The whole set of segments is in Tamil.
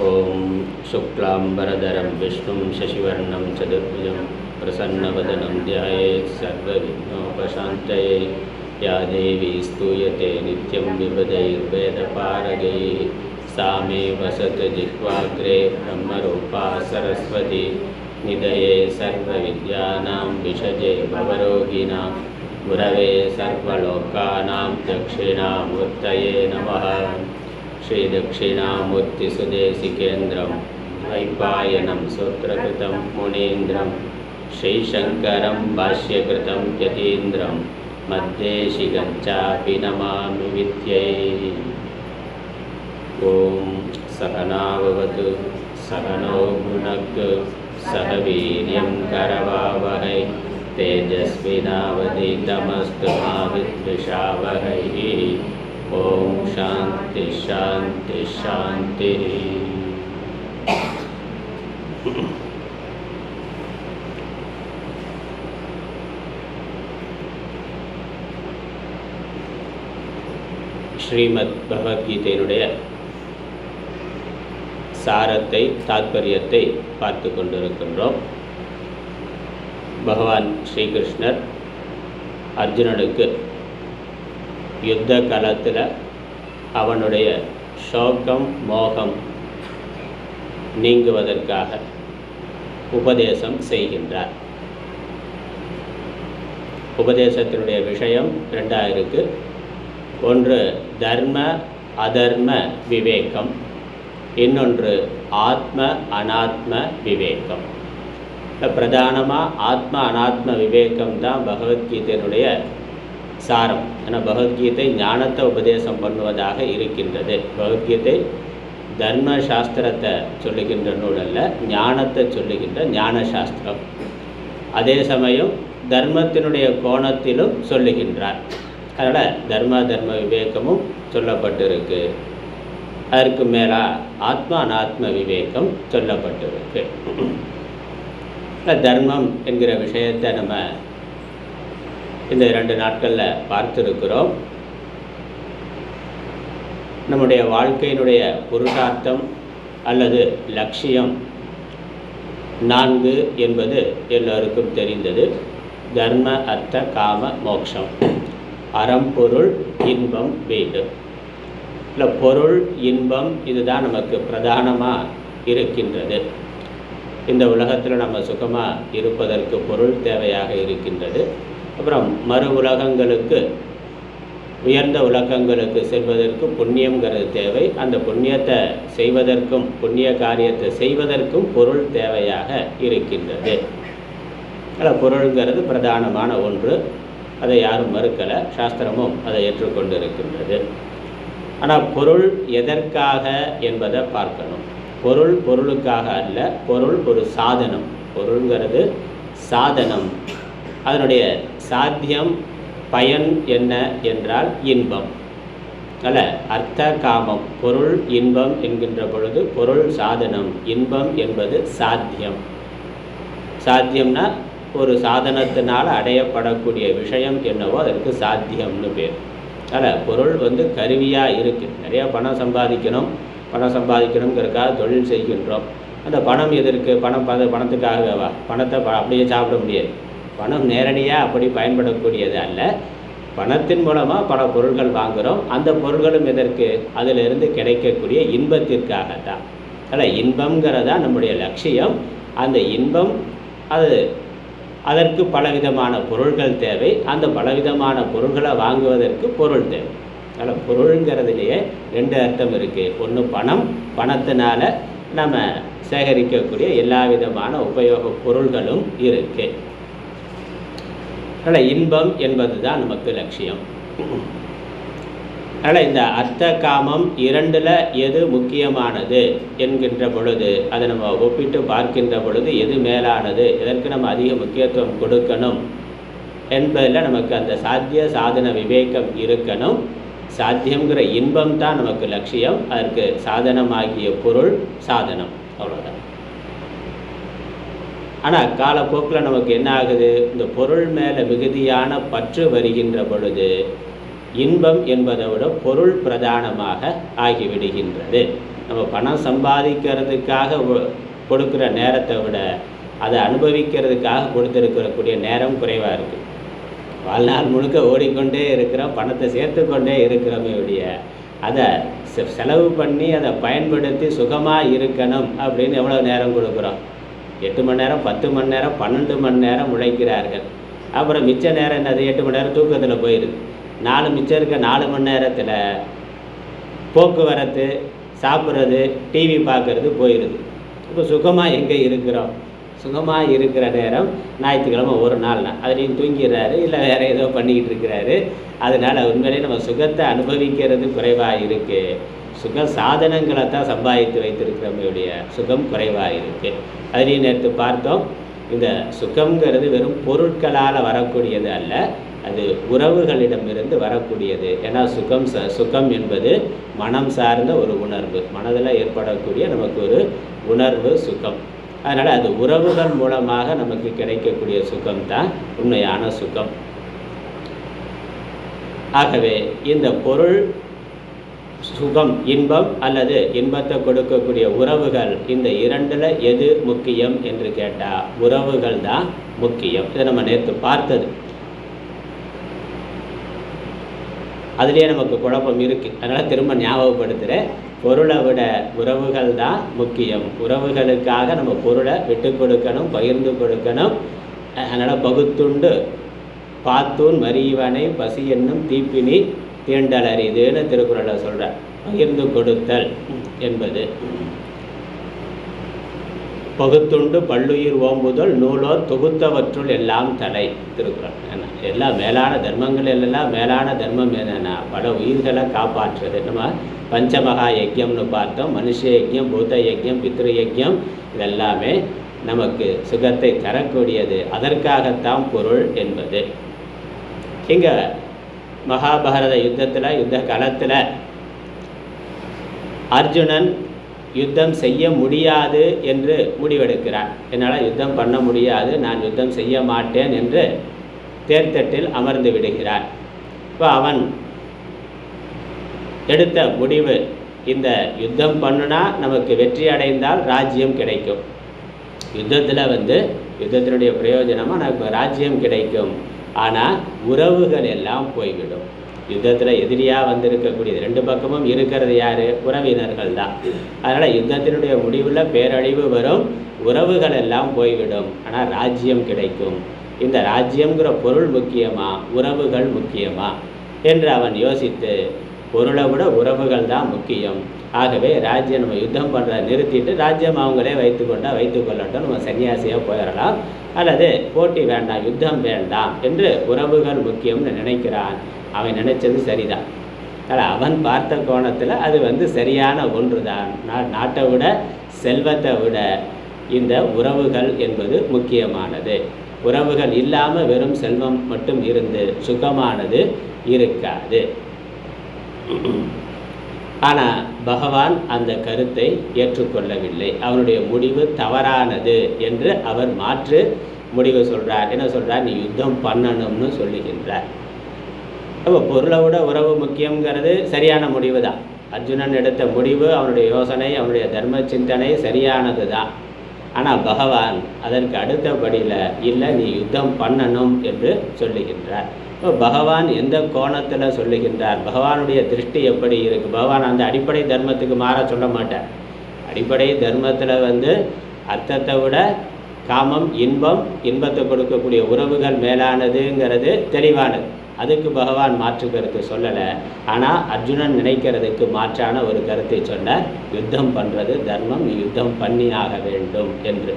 ஓம் சுக்லாம்பரதரம் விஷ்ணும் சசிவர்ணம் சதுர்புஜம் பிரசன்னவதனம் த்யாயேத் சர்வவிக்னோபசாந்தயே யா தேவி ஸ்தூயதே நித்யம் விபதைர்வேதபாரகைः सा मे वसतु जिह्वाग्रे ब्रह्मरूपा सरस्वती निधये सर्वविद्यानां विषजे भवरोगिणां गुरवे सर्वलोकानां दक्षिणामूर्तये नमः। श्रीदक्षिणामूर्तिसुदेशिकेन्द्रं वैपायनं सूत्रकृतं मुनीन्द्रं श्रीशङ्करं भाष्यकृतं यतीन्द्रं मद्देशिकञ्चापि नमामि विद्यै। ॐ सहनाववतु सहनो भुनक्तु सह वीर्यं करवावहै तेजस्विनावधीतमस्तु मा विद्विषावहै। ॐ शान्ति शान्ति शान्तिः। ஸ்ரீமத் பகவத்கீதையினுடைய சாரத்தை தாத்பரியத்தை பார்த்து கொண்டிருக்கின்றோம். பகவான் ஸ்ரீகிருஷ்ணர் அர்ஜுனனுக்கு யுத்த காலத்தில் அவனுடைய சோகம் மோகம் நீங்குவதற்காக உபதேசம் செய்கின்றார். உபதேசத்தினுடைய விஷயம் ரெண்டாக இருக்கு. ஒன்று தர்ம அதர்ம விவேகம், இன்னொன்று ஆத்ம அனாத்ம விவேகம். பிரதானமாக ஆத்ம அனாத்ம விவேகம் தான் பகவத்கீதையினுடைய சாரம். ஏன்னா பகவத்கீதை ஞானத்தை உபதேசம் பண்ணுவதாக இருக்கின்றது. பகவத்கீதை தர்ம சாஸ்திரத்தை சொல்லுகின்ற நூல் அல்ல, ஞானத்தை சொல்லுகின்ற ஞான சாஸ்திரம். அதே சமயம் தர்மத்தினுடைய கோணத்திலும் சொல்லுகின்றார். அதனால் தர்ம விவேகமும் சொல்லப்பட்டிருக்கு. அதற்கு மேலாக ஆத்ம அனாத்ம விவேகம் சொல்லப்பட்டிருக்கு. தர்மம் என்கிற விஷயத்தை நம்ம இந்த 2 நாட்களில் பார்த்துருக்கிறோம். நம்முடைய வாழ்க்கையினுடைய புருஷார்த்தம் அல்லது லட்சியம் 4 என்பது எல்லோருக்கும் தெரிந்தது. தர்ம அர்த்த காம மோக்ஷம். அறம் பொருள் இன்பம் வீடு. இல்லை பொருள் இன்பம் இதுதான் நமக்கு பிரதானமாக இருக்கின்றது. இந்த உலகத்தில் நம்ம சுகமாக இருப்பதற்கு பொருள் தேவையாக இருக்கின்றது. அப்புறம் மறு உலகங்களுக்கு, உயர்ந்த உலகங்களுக்கு செல்வதற்கு புண்ணியங்கிறது தேவை. அந்த புண்ணியத்தை செய்வதற்கும் புண்ணிய காரியத்தை செய்வதற்கும் பொருள் தேவையாக இருக்கின்றது. அதில் பொருள்ங்கிறது பிரதானமான ஒன்று. அதை யாரும் மறுக்கலை, சாஸ்திரமும் அதை ஏற்றுக்கொண்டு இருக்கின்றது. ஆனால் பொருள் எதற்காக என்பதை பார்க்கணும். பொருள் பொருளுக்காக அல்ல, பொருள் ஒரு சாதனம். பொருள்ங்கிறது சாதனம். அதனுடைய சாத்தியம் பயன் என்ன என்றால் இன்பம். அல்ல அர்த்த காமம். பொருள் இன்பம் என்கின்ற பொழுது பொருள் சாதனம், இன்பம் என்பது சாத்தியம். சாத்தியம்னா ஒரு சாதனத்தினால் அடையப்படக்கூடிய விஷயம் என்னவோ அதற்கு சாத்தியம்னு பேர். அதில் பொருள் கருவியாக இருக்குது. நிறையா பணம் சம்பாதிக்கணுங்கிறதுக்காக தொழில் செய்கின்றோம். அந்த பணம் எதற்கு? பணத்துக்காகவா? பணத்தை அப்படியே சாப்பிட முடியாது. பணம் நேரடியாக அப்படி பயன்படக்கூடியது அல்ல. பணத்தின் மூலமாக பல பொருள்கள் வாங்குகிறோம். அந்த பொருள்களும் எதற்கு? அதிலிருந்து கிடைக்கக்கூடிய இன்பத்திற்காகத்தான். அதில் இன்பங்கிறதா நம்முடைய லட்சியம். அந்த இன்பம் அதற்கு பலவிதமான பொருள்கள் தேவை. அந்த பலவிதமான பொருள்களை வாங்குவதற்கு பொருள் தேவை. அதில் பொருளுங்கிறதுலையே 2 அர்த்தம் இருக்குது. ஒன்று பணம், பணத்தினால நம்ம சேகரிக்கக்கூடிய எல்லா விதமான உபயோக பொருள்களும் இருக்குது. அதனால் இன்பம் என்பது தான் நமக்கு லட்சியம். அதனால் இந்த அர்த்த காமம் 2ல் எது முக்கியமானது என்கின்ற பொழுது, அதை நம்ம ஒப்பிட்டு பார்க்கின்ற பொழுது எது மேலானது, எதற்கு நம்ம அதிக முக்கியத்துவம் கொடுக்கணும் என்பதில் நமக்கு அந்த சாத்திய சாதன விவேகம் இருக்கணும். சாத்தியங்கிற இன்பம் தான் நமக்கு லட்சியம். அதற்கு சாதனமாகிய பொருள் சாதனம், அவ்வளோதான். ஆனால் காலப்போக்கில் நமக்கு என்ன ஆகுது? இந்த பொருள் மேலே மிகுதியான பற்று வருகின்ற பொழுது இன்பம் என்பதை விட பொருள் பிரதானமாக ஆகிவிடுகின்றது. நம்ம பணம் சம்பாதிக்கிறதுக்காக கொடுக்குற நேரத்தை விட அதை அனுபவிக்கிறதுக்காக கொடுத்துருக்கக்கூடிய நேரம் குறைவாக இருக்குது. வாழ்நாள் முழுக்க ஓடிக்கொண்டே இருக்கிறோம், பணத்தை சேர்த்து கொண்டே இருக்கிறோமே ஒழிய அதை செலவு பண்ணி அதை பயன்படுத்தி சுகமாக இருக்கணும் அப்படின்னு எவ்வளோ நேரம் கொடுக்குறோம்? 8 மணி நேரம், 10 மணி நேரம், 12 மணி நேரம் உழைக்கிறார்கள். அப்புறம் மிச்ச நேரம் என்னது? 8 மணி நேரம் தூக்கத்தில் போயிடுது. 4 மிச்சம் இருக்க 4 மணி நேரத்தில் போக்குவரத்து, சாப்பிட்றது, டிவி பார்க்குறது போயிடுது. இப்போ சுகமாக எங்கே இருக்கிறோம்? சுகமாக இருக்கிற நேரம் ஞாயிற்றுக்கிழமை ஒரு நாள் தான், அதுலேயும் தூங்கிடுறாரு, இல்லை வேறு ஏதோ பண்ணிக்கிட்டு இருக்கிறாரு. அதனால் உண்மையிலே நம்ம சுகத்தை அனுபவிக்கிறது குறைவாக இருக்குது. சுக சாதனங்களை தான் சம்பாதித்து வைத்திருக்கிறவங்களுடைய சுகம் குறைவாக இருக்குது. அதுலேயும் நேற்று பார்த்தோம், இந்த சுகம்ங்கிறது வெறும் பொருட்களால் வரக்கூடியது அல்ல, அது உறவுகளிடமிருந்து வரக்கூடியது. ஏன்னா சுகம் என்பது மனம் சார்ந்த ஒரு உணர்வு, மனதில் ஏற்படக்கூடிய நமக்கு ஒரு உணர்வு சுகம். அதனால் அது உறவுகள் மூலமாக நமக்கு கிடைக்கக்கூடிய சுகம்தான் உண்மையான சுகம். ஆகவே இந்த பொருள், சுகம், இன்பம் அல்லது இன்பத்தை கொடுக்கக்கூடிய உறவுகள், இந்த இரண்டில் எது முக்கியம் என்று கேட்டால் உறவுகள் தான் முக்கியம். இதை நம்ம நேற்று பார்த்தது. அதுலேயே நமக்கு குழப்பம் இருக்குது, அதனால் திரும்ப ஞாபகப்படுத்துகிறேன். பொருளை விட உறவுகள் தான் முக்கியம். உறவுகளுக்காக நம்ம பொருளை விட்டு கொடுக்கணும், பகிர்ந்து கொடுக்கணும். அதனால் பகுத்துண்டு பாத்தூன் மரியவனை பசி என்னும் தீப்பினி தீண்டலறிதுன்னு திருக்குறளை சொல்கிறார். பகிர்ந்து கொடுத்தல் என்பது பகுத்துண்டு பல்லுயிர் ஓம்புதல் நூலோர் தொகுத்தவற்றுள் எல்லாம் தலை. திருக்குறள் எல்லாம் மேலான தர்மங்கள் எல்லாம் மேலான தர்மம் என்னென்னா பல உயிர்களை காப்பாற்றுறது. நம்ம பஞ்சமகா யஜ்யம்னு பார்த்தோம். மனுஷ யஜ்யம், பூத யஜ்யம், பித்ரு யஜ்யம், இதெல்லாமே நமக்கு சுகத்தை தரக்கூடியது. அதற்காகத்தான் பொருள் என்பது. இங்கே மகாபாரத யுத்தத்தில், யுத்த காலத்தில் அர்ஜுனன் யுத்தம் செய்ய முடியாது என்று முடிவெடுக்கிறான். என்னால் யுத்தம் பண்ண முடியாது, நான் யுத்தம் செய்ய மாட்டேன் என்று தேர்தட்டில் அமர்ந்து விடுகிறான். இப்போ அவன் எடுத்த முடிவு, இந்த யுத்தம் பண்ணுனா நமக்கு வெற்றி அடைந்தால் ராஜ்யம் கிடைக்கும். யுத்தத்தில் யுத்தத்தினுடைய பிரயோஜனமாக நமக்கு ராஜ்யம் கிடைக்கும். ஆனால் உறவுகள் எல்லாம் போய்விடும். யுத்தத்தில் எதிரியாக வந்திருக்கக்கூடியது, 2 பக்கமும் இருக்கிறது யார்? உறவினர்கள் தான். அதனால் யுத்தத்தினுடைய முடிவில் பேரழிவு வரும், உறவுகள் எல்லாம் போய்விடும், ஆனால் ராஜ்யம் கிடைக்கும். இந்த ராஜ்யங்கிற பொருள் முக்கியமா, உறவுகள் முக்கியமா என்று அவன் யோசித்து, பொருளை விட உறவுகள் தான் முக்கியம். ஆகவே ராஜ்யம் நம்ம யுத்தம் பண்ணுறத நிறுத்திட்டு ராஜ்யம் அவங்களே வைத்துக்கொள்ளட்டும், நம்ம சன்னியாசியாக போயிடலாம், அல்லது போட்டி வேண்டாம், யுத்தம் வேண்டாம் என்று உறவுகள் முக்கியம்னு நினைக்கிறான். அவன் நினைச்சது சரிதான். அதனால் அவன் பார்த்த கோணத்தில் அது சரியான ஒன்று தான். நாட்டை விட, செல்வத்தை விட இந்த உறவுகள் என்பது முக்கியமானது. உறவுகள் இல்லாமல் வெறும் செல்வம் மட்டும் இருந்து சுகமானது இருக்காது. ஆனால் பகவான் அந்த கருத்தை ஏற்றுக்கொள்ளவில்லை. அவனுடைய முடிவு தவறானது என்று அவர் மாற்று முடிவு சொல்கிறார். என்ன சொல்கிறார்? நீ யுத்தம் பண்ணணும்னு சொல்லுகின்றார். அப்போ பொருளை விட உறவு முக்கியங்கிறது சரியான முடிவு தான். அர்ஜுனன் எடுத்த முடிவு, அவனுடைய யோசனை, அவனுடைய தர்ம சிந்தனை சரியானது தான். ஆனால் பகவான் அதற்கு அடுத்தபடியில் இல்லை, நீ யுத்தம் பண்ணணும் என்று சொல்லுகின்றார். இப்போ பகவான் எந்த கோணத்தில் சொல்லுகின்றார்? பகவானுடைய திருஷ்டி எப்படி இருக்குது? பகவான் அந்த அடிப்படை தர்மத்துக்கு மாற சொல்ல மாட்டார். அடிப்படை தர்மத்தில் அர்த்தத்தை விட காமம், இன்பம், இன்பத்தை கொடுக்கக்கூடிய உறவுகள் மேலானதுங்கிறது தெளிவானது. அதுக்கு பகவான் மாற்று கருத்து சொல்லலை. ஆனால் அர்ஜுனன் நினைக்கிறதுக்கு மாற்றான ஒரு கருத்தை சொன்னார். யுத்தம் பண்ணுறது தர்மம், நீ யுத்தம் பண்ணி ஆக வேண்டும் என்று.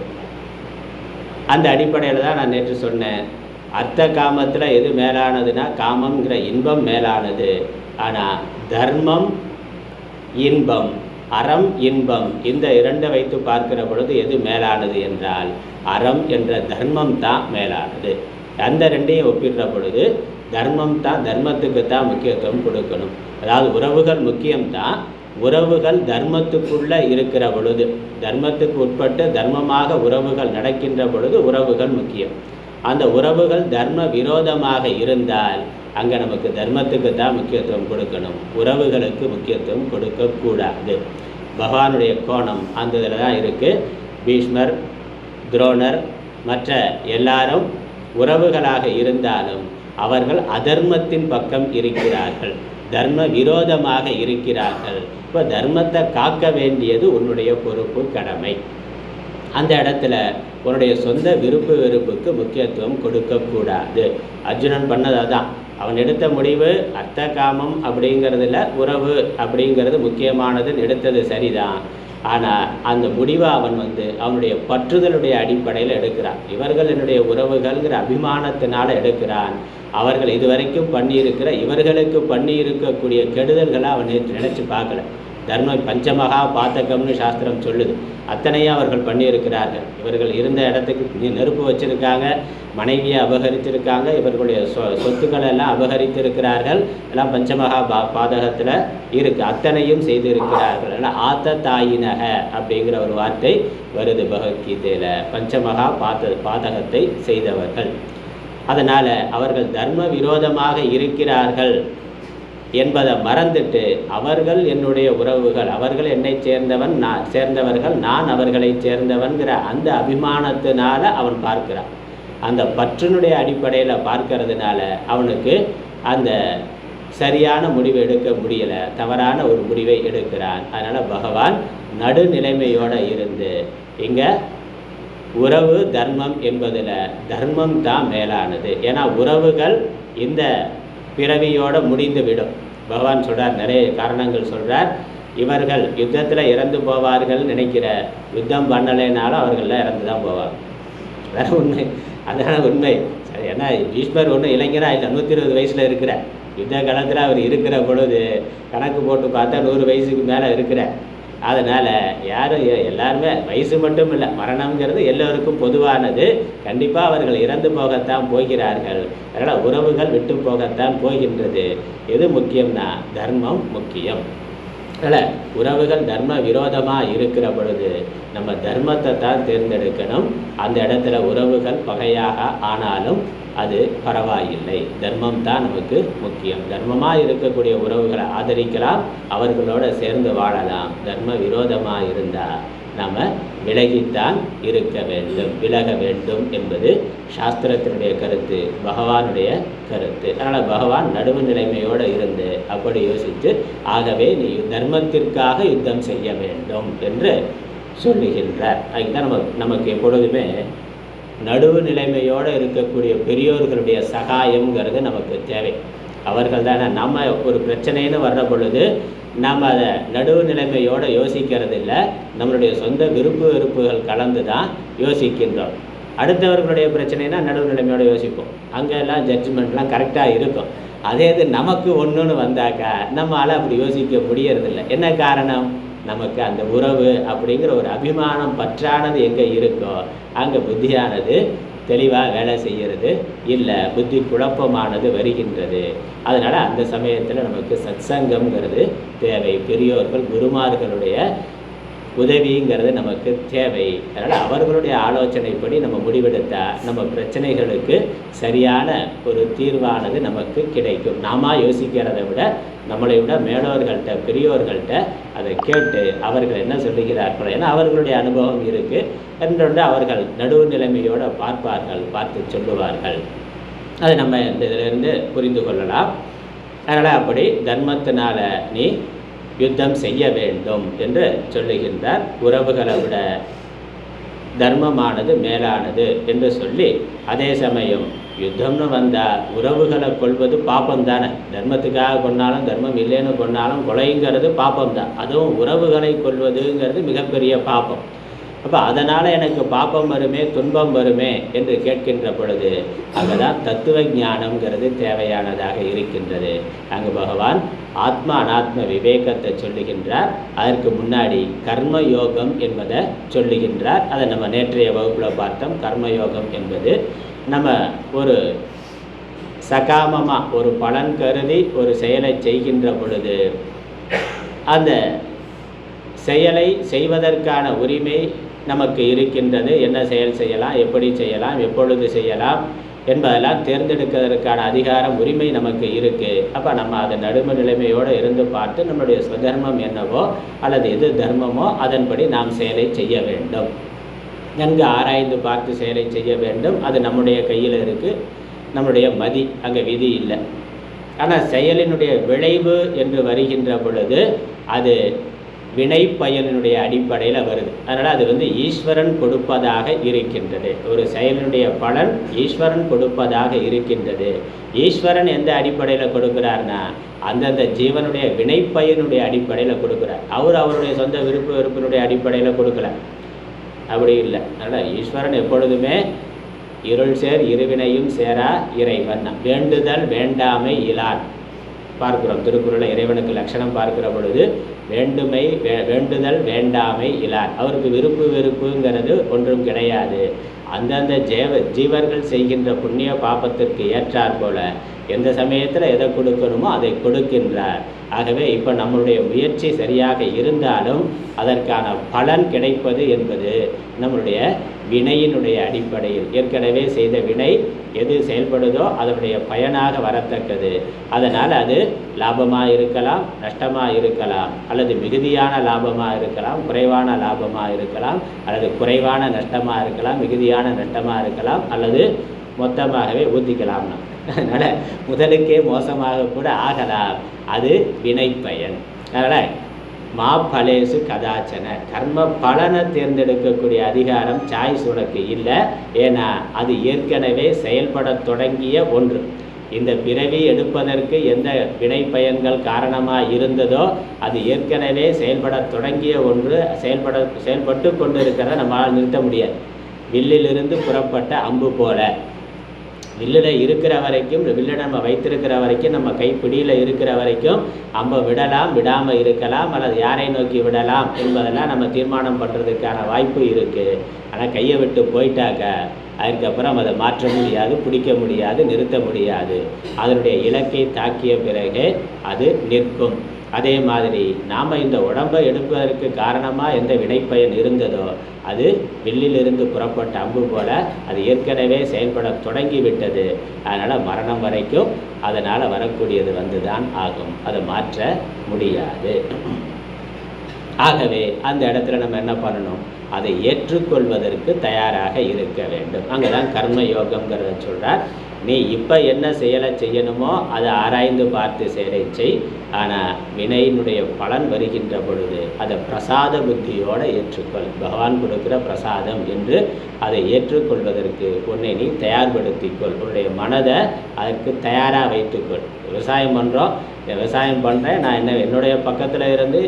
அந்த அடிப்படையில் தான் நான் நேற்று சொன்னேன், அர்த்த காமத்தில் எது மேலானதுன்னா காமங்கிற இன்பம் மேலானது. ஆனால் தர்மம், இன்பம், அறம், இன்பம், இந்த 2 வைத்து பார்க்கிற பொழுது எது மேலானது என்றால் அறம் என்ற தர்மம் தான் மேலானது. அந்த 2ஐயும் ஒப்பிடுற பொழுது தர்மம் தான், தர்மத்துக்கு தான் முக்கியத்துவம் கொடுக்கணும். அதாவது உறவுகள் முக்கியம்தான். உறவுகள் தர்மத்துக்குள்ளே இருக்கிற பொழுது, தர்மத்துக்கு உட்பட்டு தர்மமாக உறவுகள் நடக்கின்ற பொழுது உறவுகள் முக்கியம். அந்த உறவுகள் தர்ம விரோதமாக இருந்தால் அங்கே நமக்கு தர்மத்துக்கு தான் முக்கியத்துவம் கொடுக்கணும், உறவுகளுக்கு முக்கியத்துவம் கொடுக்கக்கூடாது. பகவானுடைய கோணம் அந்த இதில் தான் இருக்குது. பீஷ்மர், துரோணர் மற்ற எல்லாரும் உறவுகளாக இருந்தாலும் அவர்கள் அதர்மத்தின் பக்கம் இருக்கிறார்கள், தர்ம விரோதமாக இருக்கிறார்கள். இப்போ தர்மத்தை காக்க வேண்டியது உன்னுடைய பொறுப்பு, கடமை. அந்த இடத்துல உன்னுடைய சொந்த விருப்பு வெறுப்புக்கு முக்கியத்துவம் கொடுக்கக்கூடாது. அர்ஜுனன் பண்ணது தான். அவன் எடுத்த முடிவு அர்த்த காமம் அப்படிங்கிறதுல உறவு அப்படிங்கிறது முக்கியமானதுன்னு எடுத்தது சரிதான். ஆனால் அந்த முடிவை அவன் அவனுடைய பற்றுதலுடைய அடிப்படையில் எடுக்கிறான். இவர்கள் என்னுடைய உறவுகள்ங்கிற அபிமானத்தினால் எடுக்கிறான். அவர்கள் இதுவரைக்கும் பண்ணியிருக்கிற இவர்களுக்கு பண்ணியிருக்கக்கூடிய கெடுதல்களை அவன் நினச்சி பார்க்கல. தர்ம பஞ்சமகா பாத்தகம்னு சாஸ்திரம் சொல்லுது. அத்தனையும் அவர்கள் பண்ணியிருக்கிறார்கள். இவர்கள் இருந்த இடத்துக்கு நெருப்பு வச்சுருக்காங்க, மனைவியை அபகரித்திருக்காங்க, இவர்களுடைய சொத்துக்களை எல்லாம் அபகரித்திருக்கிறார்கள். எல்லாம் பஞ்சமகா பாதகத்தில் இருக்குது. அத்தனையும் செய்திருக்கிறார்கள். எல்லாம் ஆத்த தாயினக அப்படிங்கிற ஒரு வார்த்தை வருது பகவத்கீதையில். பஞ்சமகா பாதகத்தை செய்தவர்கள். அதனால் அவர்கள் தர்ம விரோதமாக இருக்கிறார்கள் என்பதை மறந்துட்டு அவர்கள் என்னுடைய உறவுகள், அவர்கள் என்னை சேர்ந்தவர்கள், நான் அவர்களை சேர்ந்தவன்கிற அந்த அபிமானத்தினால அவன் பார்க்கிறான். அந்த பற்றினுடைய அடிப்படையில் பார்க்கறதுனால அவனுக்கு அந்த சரியான முடிவை எடுக்க முடியலை, தவறான ஒரு முடிவை எடுக்கிறான். அதனால் பகவான் நடுநிலைமையோடு இருந்து இங்கே உறவு தர்மம் என்பதில் தர்மம் தான் மேலானது. ஏன்னா உறவுகள் இந்த பிறவியோடு முடிந்து விடும். பகவான் சொல்கிறார், நிறைய காரணங்கள் சொல்கிறார். இவர்கள் யுத்தத்தில் இறந்து போவார்கள் நினைக்கிற, யுத்தம் பண்ணலைனாலும் அவர்கள்லாம் இறந்து தான் போவாங்க. வேறு உண்மை, அதான உண்மை. ஏன்னா பீஷ்மர் ஒன்றும் இளைஞராக இல்லை, 120 வயசில் இருக்கிற யுத்த காலத்தில் அவர் இருக்கிற பொழுது கணக்கு போட்டு பார்த்தா 100 வயசுக்கு மேலே இருக்கிற. அதனால் யாரும் எல்லாருமே வயசு மட்டும் இல்லை, மரணம்ங்கிறது எல்லோருக்கும் பொதுவானது. கண்டிப்பாக அவர்கள் இறந்து போகத்தான் போகிறார்கள். அதனால் உறவுகள் விட்டு போகத்தான் போகின்றது. எது முக்கியம்னா தர்மம் முக்கியம். அதனால் உறவுகள் தர்ம விரோதமாக இருக்கிற பொழுது நம்ம தர்மத்தை தான் தேர்ந்தெடுக்கணும். அந்த இடத்துல உறவுகள் பகையாக ஆனாலும் அது பரவாயில்லை, தர்மம் தான் நமக்கு முக்கியம். தர்மமாக இருக்கக்கூடிய உறவுகளை ஆதரிக்கலாம், அவர்களோடு சேர்ந்து வாழலாம். தர்ம விரோதமாக இருந்தால் நாம் விலகித்தான் இருக்க வேண்டும், விலக வேண்டும் என்பது சாஸ்திரத்தினுடைய கருத்து, பகவானுடைய கருத்து. அதனால் பகவான் நடுவு நிலைமையோடு இருந்து அப்படி யோசித்து, ஆகவே நீ தர்மத்திற்காக யுத்தம் செய்ய வேண்டும் என்று சொல்லுகின்றார். அதுதான் நமக்கு எப்பொழுதுமே நடுவு நிலைமையோடு இருக்கக்கூடிய பெரியோர்களுடைய சகாயங்கிறது நமக்கு தேவை. அவர்கள் தானே நம்ம ஒரு பிரச்சனைன்னு வர்ற பொழுது நாம் அதை நடுவு நிலைமையோடு யோசிக்கிறது இல்லை, நம்மளுடைய சொந்த விருப்பு வெறுப்புகள் கலந்து தான் யோசிக்கின்றோம். அடுத்தவர்களுடைய பிரச்சனைனா நடுவு நிலைமையோடு யோசிப்போம், அங்கெல்லாம் ஜட்ஜ்மெண்ட்லாம் கரெக்டாக இருக்கும். அதே இது நமக்கு ஒன்றுன்னு வந்தாக்கா நம்மளால் அப்படி யோசிக்க முடியறதில்லை. என்ன காரணம்? நமக்கு அந்த உறவு அப்படிங்கிற ஒரு அபிமானம் பற்றானது எங்கே இருக்கோ அங்கே புத்தியானது தெளிவாக வேலை செய்கிறது இல்லை, புத்தி குழப்பமானது வருகின்றது. அதனால் அந்த சமயத்தில் நமக்கு சத்சங்கம்ங்கிறது தேவை, பெரியோர்கள் குருமார்களுடைய உதவிங்கிறது நமக்கு தேவை. அதனால் அவர்களுடைய ஆலோசனைப்படி நம்ம முடிவெடுத்தால் நம்ம பிரச்சனைகளுக்கு சரியான ஒரு தீர்வானது நமக்கு கிடைக்கும். நாம யோசிக்கிறத விட நம்மளை விட மேலோர்கள்ட்ட பெரியோர்கள்ட்ட அதை கேட்டு அவர்கள் என்ன சொல்லுகிறார்களோ, ஏன்னா அவர்களுடைய அனுபவம் இருக்குது என்றொன்று அவர்கள் நடுவு நிலைமையோடு பார்ப்பார்கள், பார்த்து சொல்லுவார்கள். அதை நம்ம இந்த இதிலிருந்து புரிந்து கொள்ளலாம். அதனால் அப்படி தர்மத்தினால நீ யுத்தம் செய்ய வேண்டும் என்று சொல்லுகின்றார். உறவுகளை விட தர்மமானது மேலானது என்று சொல்லி, அதே சமயம் யுத்தம்னு வந்தால் உறவுகளை கொள்வது பாப்பம் தானே. தர்மத்துக்காக கொண்டாலும் தர்மம் இல்லைன்னு கொண்டாலும் கொலைங்கிறது பாப்பம் தான். அதுவும் உறவுகளை கொள்வதுங்கிறது மிகப்பெரிய பாப்பம். அப்போ அதனால் எனக்கு பாப்பம் வருமே துன்பம் வருமே என்று கேட்கின்ற பொழுது அங்கே தான் தத்துவ ஞானம்ங்கிறது தேவையானதாக இருக்கின்றது. அங்கு பகவான் ஆத்ம அனாத்ம விவேகத்தை சொல்லுகின்றார். அதற்கு முன்னாடி கர்மயோகம் என்பதை சொல்லுகின்றார். அதை நம்ம நேற்றைய வகுப்பில் பார்த்தோம். கர்மயோகம் என்பது நம்ம ஒரு சகாமமாக ஒரு பலன் கருதி ஒரு செயலை செய்கின்ற பொழுது அந்த செயலை செய்வதற்கான உரிமை நமக்கு இருக்கின்றது. என்ன செயல் செய்யலாம், எப்படி செய்யலாம், எப்பொழுது செய்யலாம் என்பதெல்லாம் தேர்ந்தெடுக்கிறதுக்கான அதிகாரம் உரிமை நமக்கு இருக்குது. அப்போ நம்ம அதை நடுமை நிலைமையோடு இருந்து பார்த்து நம்மளுடைய ஸ்வதர்மம் என்னவோ அல்லது எது தர்மமோ அதன்படி நாம் செயலை செய்ய வேண்டும். நன்கு ஆராய்ந்து பார்த்து செயலை செய்ய வேண்டும். அது நம்முடைய கையில் இருக்குது. நம்முடைய மதி அங்கே விதி இல்லை. ஆனால் செயலினுடைய விளைவு என்று வருகின்ற பொழுது அது வினை பயனினுடைய அடிப்படையில் வருது. அதனால் அது ஈஸ்வரன் கொடுப்பதாக இருக்கின்றது. ஒரு செயலினுடைய பலன் ஈஸ்வரன் கொடுப்பதாக இருக்கின்றது. ஈஸ்வரன் எந்த அடிப்படையில் கொடுக்குறார்னா அந்தந்த ஜீவனுடைய வினை பயனுடைய அடிப்படையில் கொடுக்குறார். அவருடைய சொந்த விருப்பு வெறுப்பினுடைய அடிப்படையில் கொடுக்கல. அப்படி இல்லை. அதனால் ஈஸ்வரன் எப்பொழுதுமே இருள் சேர் இருவினையும் சேரா இறைவன். வேண்டுதல் வேண்டாமை இலான் பார்க்கிறோம். திருக்குறளில் இறைவனுக்கு லட்சணம் பார்க்கிற பொழுது வேண்டுதல் வேண்டாமை இலான். அவருக்கு விருப்பு வெறுப்புங்கிறது ஒன்றும் கிடையாது. அந்தந்த ஜீவர்கள் செய்கின்ற புண்ணிய பாபத்திற்கு ஏற்றாற் போல எந்த சமயத்தில் எதை கொடுக்கணுமோ அதை கொடுக்கின்றார். ஆகவே இப்போ நம்மளுடைய முயற்சி சரியாக இருந்தாலும் அதற்கான பலன் கிடைப்பது என்பது நம்மளுடைய வினையினுடைய அடிப்படையில். ஏற்கனவே செய்த வினை எது செயல்படுதோ அதனுடைய பயனாக வரத்தக்கது. அதனால் அது லாபமாக இருக்கலாம், நஷ்டமாக இருக்கலாம், அல்லது மிகுதியான லாபமாக இருக்கலாம், குறைவான லாபமாக இருக்கலாம், அல்லது குறைவான நஷ்டமாக இருக்கலாம், மிகுதியான நஷ்டமாக இருக்கலாம், அல்லது மொத்தமாகவே ஊற்றிக்கலாம்னா. அதனால் முதலுக்கே மோசமாக கூட ஆகலாம். அது வினை பயன். அதனால் மாபலேசு கதாச்சன கர்ம பலனை தேர்ந்தெடுக்கக்கூடிய அதிகாரம் சாய்ஸ் உனக்கு இல்லை. ஏன்னா அது ஏற்கனவே செயல்பட தொடங்கிய ஒன்று. இந்த பிறவி எடுப்பதற்கு எந்த வினை பயன்கள் காரணமாக இருந்ததோ அது ஏற்கனவே செயல்பட தொடங்கிய ஒன்று. செயல்பட்டு கொண்டு இருக்கிறத நம்மளால் நிறுத்த முடியாது. வில்லிலிருந்து புறப்பட்ட அம்பு போல வில்லில் இருக்கிற வரைக்கும், வில்லை நம்ம வைத்திருக்கிற வரைக்கும், நம்ம கைப்பிடியில் இருக்கிற வரைக்கும் அம்பை விடலாம், விடாமல் இருக்கலாம், அல்லது யாரை நோக்கி விடலாம் என்பதெல்லாம் நம்ம தீர்மானம் பண்ணுறதுக்கான வாய்ப்பு இருக்குது. ஆனால் கையை விட்டு போயிட்டாக்க அதுக்கப்புறம் அதை மாற்ற முடியாது, பிடிக்க முடியாது, நிறுத்த முடியாது. அதனுடைய இலக்கை தாக்கிய பிறகு அது நிற்கும். அதே மாதிரி நாம் இந்த உடம்பை எடுப்பதற்கு காரணமாக எந்த வினைப்பயன் இருந்ததோ அது வில்லிலிருந்து புறப்பட்ட அம்பு போல அது ஏற்கனவே செயல்பட தொடங்கிவிட்டது. அதனால் மரணம் வரைக்கும் அதனால் வரக்கூடியது தான் ஆகும். அதை மாற்ற முடியாது. ஆகவே அந்த இடத்துல நம்ம என்ன பண்ணணும்? அதை ஏற்றுக்கொள்வதற்கு தயாராக இருக்க வேண்டும். அங்கே தான் கர்ம யோகம்ங்கிறத சொல்கிறார். நீ இப்போ என்ன செயலை செய்யணுமோ அதை ஆராய்ந்து பார்த்து செயலை செய். ஆனால் வினையினுடைய பலன் வருகின்ற பொழுது அதை பிரசாத புத்தியோடு ஏற்றுக்கொள். பகவான் கொடுக்குற பிரசாதம் என்று அதை ஏற்றுக்கொள்வதற்கு உன்னை நீ தயார்படுத்திக்கொள். உன்னுடைய மனதை அதற்கு தயாராக வைத்துக்கொள். விவசாயம் பண்ணுறோம், விவசாயம் பண்ணுறேன், நான் என்னுடைய பக்கத்தில் இருந்து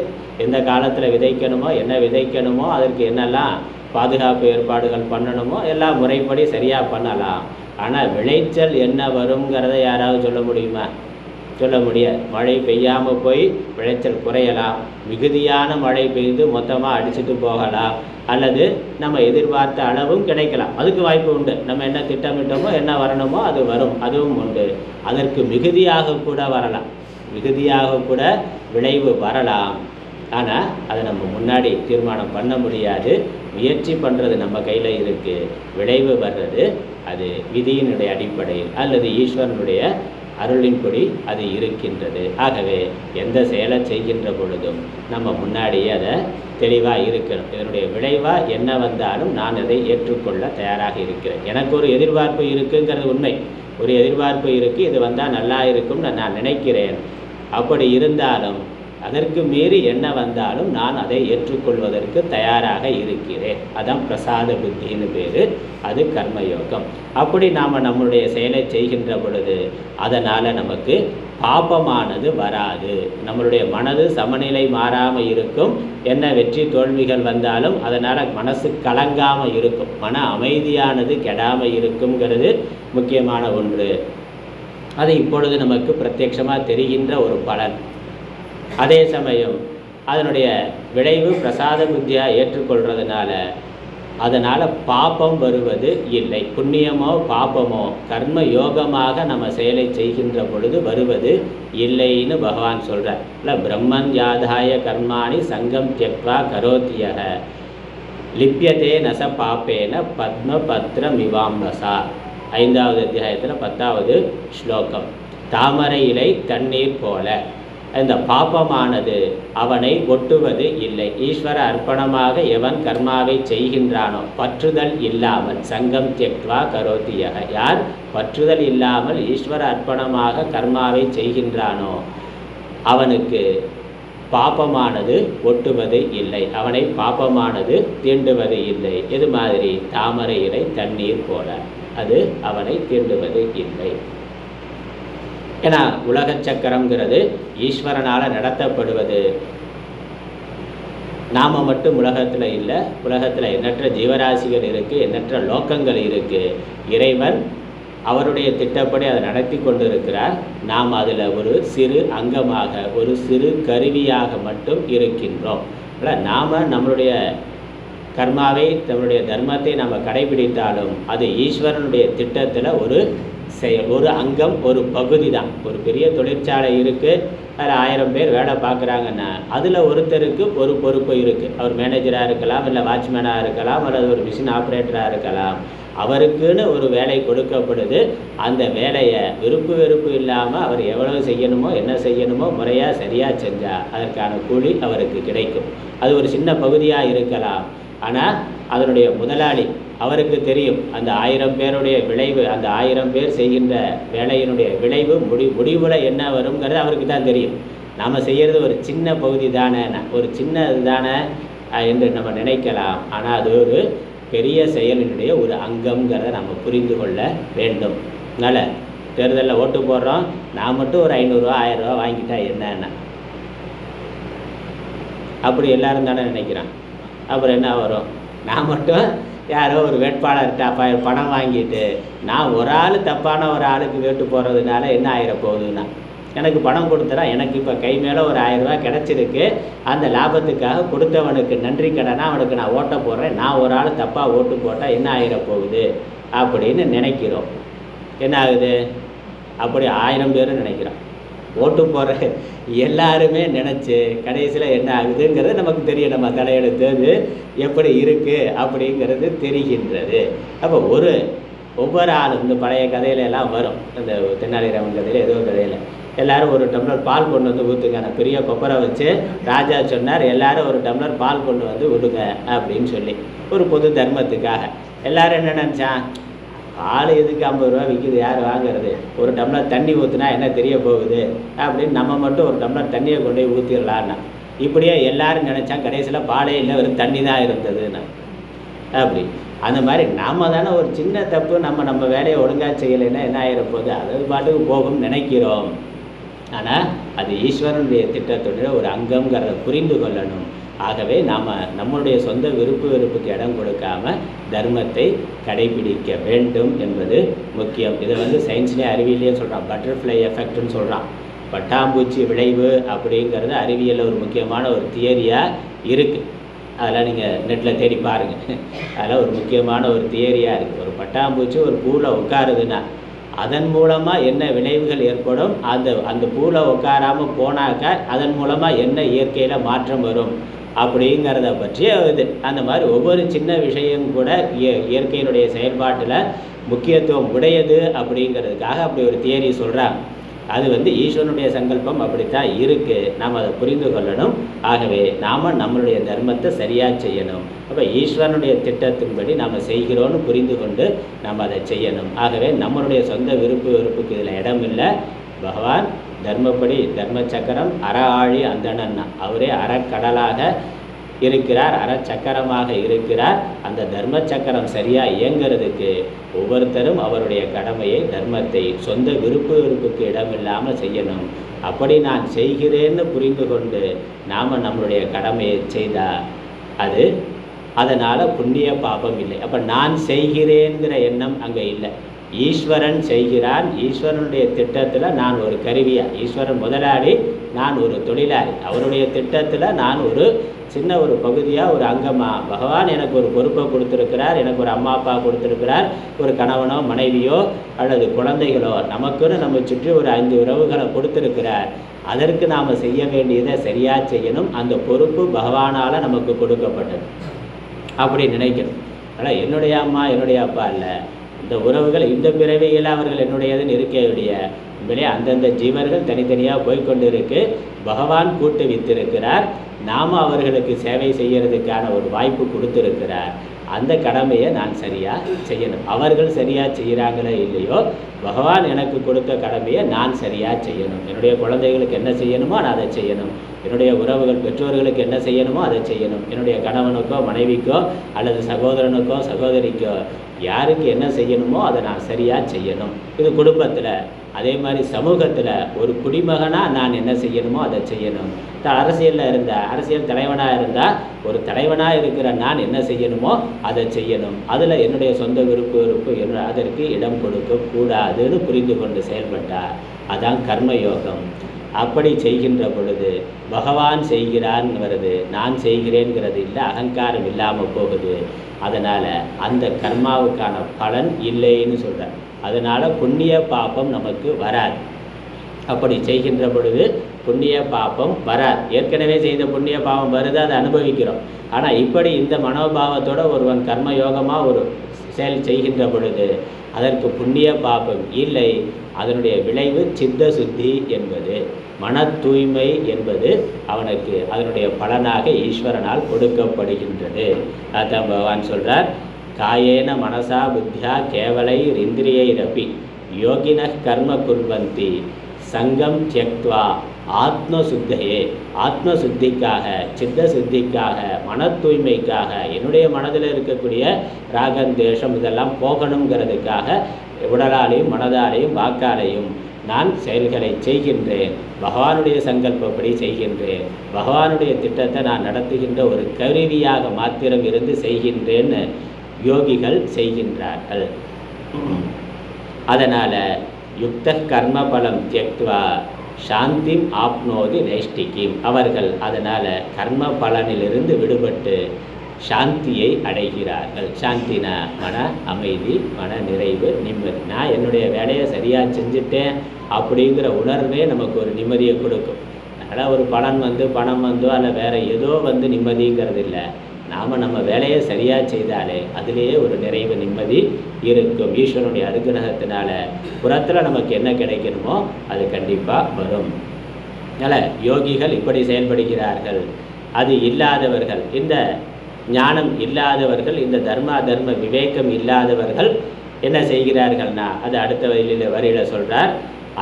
எந்த காலத்தில் விதைக்கணுமோ, என்ன விதைக்கணுமோ, அதற்கு என்னெல்லாம் பாதுகாப்பு ஏற்பாடுகள் பண்ணணுமோ எல்லாம் முறைப்படி சரியாக பண்ணலாம். ஆனால் விளைச்சல் என்ன வருங்கிறத யாராவது சொல்ல முடியுமா? சொல்ல முடியாது. மழை பெய்யாமல் போய் விளைச்சல் குறையலாம், மிகுதியான மழை பெய்து மொத்தமாக அடிச்சுட்டு போகலாம், அல்லது நம்ம எதிர்பார்த்த அளவும் கிடைக்கலாம். அதுக்கு வாய்ப்பு உண்டு. நம்ம என்ன திட்டமிட்டோமோ என்ன வரணுமோ அது வரும், அதுவும் உண்டு. அதற்கு மிகுதியாக கூட வரலாம், மிகுதியாக கூட விளைவு வரலாம். ஆனால் அதை நம்ம முன்னாடி தீர்மானம் பண்ண முடியாது. முயற்சி பண்ணுறது நம்ம கையில் இருக்குது. விளைவு வர்றது அது விதியினுடைய அடிப்படையில் அல்லது ஈஸ்வரனுடைய அருளின்படி அது இருக்கின்றது. ஆகவே எந்த செயலை செய்கின்ற பொழுதும் நம்ம முன்னாடியே அதை தெளிவாக இருக்கணும். இதனுடைய விளைவாக என்ன வந்தாலும் நான் அதை ஏற்றுக்கொள்ள தயாராக இருக்கிறேன். எனக்கு ஒரு எதிர்பார்ப்பு இருக்குங்கிறது உண்மை. ஒரு எதிர்பார்ப்பு இருக்குது, இது வந்தால் நல்லா இருக்கும்னு நான் நினைக்கிறேன். அப்படி இருந்தாலும் அதற்கு மீறி என்ன வந்தாலும் நான் அதை ஏற்றுக்கொள்வதற்கு தயாராக இருக்கிறேன். அதான் பிரசாத புத்தின்னு பேர். அது கர்மயோகம். அப்படி நாம் நம்முடைய செயலை செய்கின்ற பொழுது அதனால் நமக்கு பாபமானது வராது. நம்மளுடைய மனது சமநிலை மாறாமல் இருக்கும். என்ன வெற்றி தோல்விகள் வந்தாலும் அதனால் மனசு கலங்காமல் இருக்கும். மன அமைதியானது கெடாமல் இருக்குங்கிறது முக்கியமான ஒன்று. அது இப்பொழுது நமக்கு பிரத்யட்சமாக தெரிகின்ற ஒரு பலன். அதே சமயம் அதனுடைய விளைவு பிரசாத புத்தியாக ஏற்றுக்கொள்கிறதுனால அதனால் பாபம் வருவது இல்லை. புண்ணியமோ பாபமோ கர்ம யோகமாக நம்ம செயலை செய்கின்ற பொழுது வருவது இல்லைன்னு பகவான் சொல்கிறார். இல்லை, பிரம்மன் யாதாய கர்மாணி சங்கம் தியக்வா கரோத்தியக லிப்யதே நச பாப்பேன பத்மபத்ர மிவாம்பசா. 5வது அத்தியாயத்தில் 10வது ஸ்லோகம். தாமரை இலை தண்ணீர் போல இந்த பாபமானது அவனை ஒட்டுவது இல்லை. ஈஸ்வர அர்ப்பணமாக எவன் கர்மாவை செய்கின்றானோ, பற்றுதல் இல்லாமல், சங்கம் தியக்த்வா கரோதியக, யார் பற்றுதல் இல்லாமல் ஈஸ்வர அர்ப்பணமாக கர்மாவை செய்கின்றானோ அவனுக்கு பாபமானது ஒட்டுவது இல்லை, அவனை பாபமானது தீண்டுவது இல்லை. இது மாதிரி தாமரை இலை தண்ணீர் போல அது அவனை தீண்டுவது இல்லை. ஏன்னா உலக சக்கரங்கிறது ஈஸ்வரனால் நடத்தப்படுவது. நாம் மட்டும் உலகத்தில் இல்லை, உலகத்தில் எண்ணற்ற ஜீவராசிகள் இருக்குது, எண்ணற்ற லோக்கங்கள் இருக்குது. இறைவன் அவருடைய திட்டப்படி அதை நடத்தி கொண்டு இருக்கிறார். நாம் அதில் ஒரு சிறு அங்கமாக, ஒரு சிறு கருவியாக மட்டும் இருக்கின்றோம். நாம் நம்மளுடைய கர்மாவை, நம்மளுடைய தர்மத்தை நாம் கடைபிடித்தாலும் அது ஈஸ்வரனுடைய திட்டத்தில் ஒரு செயல், ஒரு அங்கம், ஒரு பகுதி தான். ஒரு பெரிய தொழிற்சாலை இருக்குது, அதில் 1000 பேர் வேலை பார்க்குறாங்கன்னா அதில் ஒருத்தருக்கு ஒரு பொறுப்பு இருக்குது. அவர் மேனேஜராக இருக்கலாம், இல்லை வாட்ச்மேனாக இருக்கலாம், அல்லது ஒரு மிஷின் ஆப்ரேட்டராக இருக்கலாம். அவருக்குன்னு ஒரு வேலை கொடுக்கப்படுது. அந்த வேலையை விருப்பு வெறுப்பு இல்லாமல் அவர் எவ்வளவு செய்யணுமோ, என்ன செய்யணுமோ முறையாக சரியாக செஞ்சால் அதற்கான கூலி அவருக்கு கிடைக்கும். அது ஒரு சின்ன பகுதியாக இருக்கலாம். ஆனால் அதனுடைய முதலாளி அவருக்கு தெரியும் அந்த 1000 பேருடைய விளைவு, அந்த 1000 பேர் செய்கின்ற வேலையினுடைய விளைவு முடிவில் என்ன வருங்கிறது அவருக்கு தான் தெரியும். நாம் செய்கிறது ஒரு சின்ன பகுதி தானே, ஒரு சின்ன இதுதானே என்று நம்ம நினைக்கலாம். ஆனால் அது ஒரு பெரிய செயலினுடைய ஒரு அங்கம்ங்கிறத நம்ம புரிந்து கொள்ள வேண்டும். அதனால் தேர்தலில் ஓட்டு போடுறோம், நான் மட்டும் ஒரு 500 ரூபா 1000 ரூபா வாங்கிட்டா என்னன்னா அப்படி எல்லாரும் தானே நினைக்கிறான். அப்புறம் என்ன வரும்? நான் மட்டும் யாரோ ஒரு வேட்பாளர்கிட்ட பணம் வாங்கிட்டு நான் ஒரு ஆள் தப்பான ஒரு ஆளுக்கு வேட்டு போடுறதுனால என்ன ஆகிடப்போகுதுன்னா, எனக்கு பணம் கொடுத்தா எனக்கு இப்போ கை மேலே ஒரு 1000 ரூபா கிடச்சிருக்கு, அந்த லாபத்துக்காக கொடுத்தவனுக்கு நன்றி கடனா அவனுக்கு நான் ஓட்ட போடுறேன், நான் ஒரு ஆள் தப்பாக ஓட்டு போட்டால் என்ன ஆகிடப்போகுது அப்படின்னு நினைக்கிறோம். என்ன ஆகுது? அப்படி 1000 பேரும் நினைக்கிறோம். ஓட்டு போடுற எல்லாருமே நினச்சி கடைசியில் என்ன ஆகுதுங்கிறது நமக்கு தெரியும். நம்ம தலையெடுத்தது எப்படி இருக்குது அப்படிங்கிறது தெரிகின்றது. அப்போ ஒவ்வொரு ஆளும் இந்த பழைய கதையில எல்லாம் வரும். இந்த தென்னாலிராமன் கதையில் ஏதோ கதையில் எல்லோரும் ஒரு டம்ளர் பால் கொண்டு வந்து ஊற்றுங்க. நான் பெரிய கொப்பரை வச்சு ராஜா சொன்னார், எல்லோரும் ஒரு டம்ளர் பால் கொண்டு வந்து விடுங்க அப்படின்னு சொல்லி, ஒரு பொது தர்மத்துக்காக. எல்லோரும் என்ன நினச்சான், பால் எதுக்கு 50 ரூபா விற்கிது, யார் வாங்கிறது, ஒரு டம்ளர் தண்ணி ஊற்றுனா என்ன தெரிய போகுது அப்படின்னு நம்ம மட்டும் ஒரு டம்ளர் தண்ணியை கொண்டு போய் ஊற்றிடலான்னா. இப்படியே எல்லோரும் நினச்சான். கடைசியில் பாலே இல்லை, வெறும் தண்ணி தான் இருந்ததுன்னு. அப்படி அந்த மாதிரி நாம் தானே ஒரு சின்ன தப்பு, நம்ம வேலையை ஒழுங்காக செய்யலைன்னா என்ன ஆகிடப்போகுது, அது பாட்டுக்கு போகும் நினைக்கிறோம். ஆனால் அது ஈஸ்வரனுடைய திட்டத்துடைய ஒரு அங்கம்ங்கிறத புரிந்து கொள்ளணும். ஆகவே நாம் நம்மளுடைய சொந்த வெறுப்புக்கு இடம் கொடுக்காம தர்மத்தை கடைபிடிக்க வேண்டும் என்பது முக்கியம். இதை சயின்ஸ்லேயே அறிவியலையே சொல்கிறான், பட்டர்ஃப்ளை எஃபெக்ட்னு சொல்கிறான். பட்டாம்பூச்சி விளைவு அப்படிங்கிறது அறிவியலில் ஒரு முக்கியமான ஒரு தியரியாக இருக்குது. அதெல்லாம் நீங்கள் நெட்டில் தேடி பாருங்கள். அதில் ஒரு முக்கியமான ஒரு தியரியாக இருக்குது. ஒரு பட்டாம்பூச்சி ஒரு பூவில் உட்காருதுன்னா அதன் மூலமாக என்ன விளைவுகள் ஏற்படும், அந்த பூவில் உட்காராமல் போனாக்க அதன் மூலமாக என்ன இயற்கையில் மாற்றம் வரும் அப்படிங்கிறத பற்றிய இது. அந்த மாதிரி ஒவ்வொரு சின்ன விஷயம் கூட இயற்கையினுடைய செயல்பாட்டில் முக்கியத்துவம் உடையது அப்படிங்கிறதுக்காக அப்படி ஒரு தியரி சொல்கிறாங்க. அது ஈஸ்வரனுடைய சங்கல்பம் அப்படித்தான் இருக்குது. நாம் அதை புரிந்து கொள்ளணும். ஆகவே நாம் நம்மளுடைய தர்மத்தை சரியாக செய்யணும். அப்போ ஈஸ்வரனுடைய திட்டத்தின்படி நாம் செய்கிறோன்னு புரிந்து கொண்டு நாம் அதை செய்யணும். ஆகவே நம்மளுடைய சொந்த வெறுப்புக்கு இதில் இடம் இல்லை. பகவான் தர்மப்படி தர்ம சக்கரம் அற ஆழி அந்தணன்னா, அவரே அறக்கடலாக இருக்கிறார், அறச்சக்கரமாக இருக்கிறார். அந்த தர்ம சக்கரம் சரியாக இயங்கிறதுக்கு ஒவ்வொருத்தரும் அவருடைய கடமையை, தர்மத்தை சொந்த விருப்புக்கு இடமில்லாமல் செய்யணும். அப்படி நான் செய்கிறேன்னு புரிந்து கொண்டு நாம் நம்மளுடைய கடமையை செய்தால் அதனால் புண்ணிய பாபம் இல்லை. அப்போ நான் செய்கிறேங்கிற எண்ணம் அங்கே இல்லை. ஈஸ்வரன் செய்கிறான். ஈஸ்வரனுடைய திட்டத்தில் நான் ஒரு கருவியாக, ஈஸ்வரன் முதலாளி, நான் ஒரு தொழிலாளி. அவருடைய திட்டத்தில் நான் ஒரு சின்ன ஒரு பகுதியாக, ஒரு அங்கமாக. பகவான் எனக்கு ஒரு பொறுப்பை கொடுத்துருக்கிறார், எனக்கு ஒரு அம்மா அப்பா கொடுத்துருக்கிறார், ஒரு கணவனோ மனைவியோ அல்லது குழந்தைகளோ, நமக்குன்னு நம்ம சுற்றி ஒரு 5 உறவுகளை கொடுத்துருக்கிறார். அதற்கு நாம் செய்ய வேண்டியதை சரியாக செய்யணும். அந்த பொறுப்பு பகவானால் நமக்கு கொடுக்கப்பட்டது அப்படி நினைக்கணும். ஆனால் என்னுடைய அம்மா என்னுடைய அப்பா இல்லை, இந்த உறவுகள் இந்த பிறவியில் அவர்கள் என்னுடையதுன்னு இருக்கக்கூடிய உண்மையிலே அந்தந்த ஜீவர்கள் தனித்தனியாக போய்கொண்டு இருக்கு. பகவான் கூட்டு வித்திருக்கிறார். நாம் அவர்களுக்கு சேவை செய்கிறதுக்கான ஒரு வாய்ப்பு கொடுத்துருக்கிறார். அந்த கடமையை நான் சரியாக செய்யணும். அவர்கள் சரியாக செய்கிறாங்களோ இல்லையோ, பகவான் எனக்கு கொடுத்த கடமையை நான் சரியாக செய்யணும். என்னுடைய குழந்தைகளுக்கு என்ன செய்யணுமோ நான் அதை செய்யணும். என்னுடைய உறவுகள் பெற்றோர்களுக்கு என்ன செய்யணுமோ அதை செய்யணும். என்னுடைய கணவனுக்கோ மனைவிக்கோ அல்லது சகோதரனுக்கோ சகோதரிக்கோ யாருக்கு என்ன செய்யணுமோ அதை நான் சரியாக செய்யணும். இது குடும்பத்தில். அதே மாதிரி சமூகத்தில் ஒரு குடிமகனாக நான் என்ன செய்யணுமோ அதை செய்யணும். அரசியலில் இருந்தால், அரசியல் தலைவனாக இருந்தால் ஒரு தலைவனாக இருக்கிற நான் என்ன செய்யணுமோ அதை செய்யணும். அதில் என்னுடைய சொந்த விருப்பு அதற்கு இடம் கொடுக்கக்கூடாதுன்னு புரிந்து கொண்டு செயல்பட்டார். அதான் கர்மயோகம். அப்படி செய்கின்ற பொழுது பகவான் செய்கிறான்னு வருது, நான் செய்கிறேங்கிறது இல்லை, அகங்காரம் இல்லாமல் போகுது. அதனால் அந்த கர்மாவுக்கான பலன் இல்லைன்னு சொல்கிறார். அதனால் புண்ணிய பாபம் நமக்கு வராது. அப்படி செய்கின்ற பொழுது புண்ணிய பாபம் வராது. ஏற்கனவே செய்த புண்ணிய பாவம் வருது, அதை அனுபவிக்கிறோம். ஆனால் இப்படி இந்த மனோபாவத்தோடு ஒருவன் கர்மயோகமாக ஒரு செயல் செய்கின்ற பொழுது அதற்கு புண்ணிய பாபம் இல்லை. அதனுடைய விளைவு சித்த சுத்தி என்பது, மன தூய்மை என்பது அவனுக்கு அதனுடைய பலனாக ஈஸ்வரனால் கொடுக்கப்படுகின்றது. அதான் பகவான் சொல்கிறார், காயேன மனசா புத்தியா கேவலை இந்திரியைரபி யோகின கர்ம குர்வந்தி சங்கம் தியக்த்வா ஆத்மசுத்தையே. ஆத்மசுத்திக்காக, சித்த சுத்திக்காக, மன தூய்மைக்காக, என்னுடைய மனதில் இருக்கக்கூடிய ராகம் தேஷம் இதெல்லாம் போகணுங்கிறதுக்காக உடலாலையும் மனதாலையும் வாக்காலையும் நான் செயல்களை செய்கின்றேன். பகவானுடைய சங்கல்பப்படி செய்கின்றேன். பகவானுடைய திட்டத்தை நான் நடத்துகின்ற ஒரு கருவியாக மாத்திரம் இருந்து செய்கின்றேன்னு யோகிகள் செய்கின்றார்கள். அதனால் யுக்த கர்ம பலம் தியக்த்வா சாந்திம் ஆப்னோதி நைஷ்டிகிம். அவர்கள் அதனால் கர்ம பலனிலிருந்து விடுபட்டு சாந்தியை அடைகிறார்கள். சாந்தினா மன அமைதி, மன நிறைவு, நிம்மதி. நான் என்னுடைய வேலையை சரியாக செஞ்சுட்டேன் அப்படிங்கிற உணர்வே நமக்கு ஒரு நிம்மதியை கொடுக்கும். அதனால் ஒரு பணம் வந்தோ அல்ல வேறு ஏதோ நிம்மதிங்கிறது இல்லை. நாம் நம்ம வேலையை சரியாக செய்தாலே அதிலேயே ஒரு நிறைவு நிம்மதி இருக்கும். ஈஸ்வரனுடைய அனுகிரகத்தினால புறத்தில் நமக்கு என்ன கிடைக்கணுமோ அது கண்டிப்பாக வரும். அதனால் யோகிகள் இப்படி செயல்படுகிறார்கள். அது இல்லாதவர்கள், இந்த ஞானம் இல்லாதவர்கள், இந்த தர்ம விவேகம் இல்லாதவர்கள் என்ன செய்கிறார்கள்னா, அது அடுத்த வரியில் சொல்கிறார்,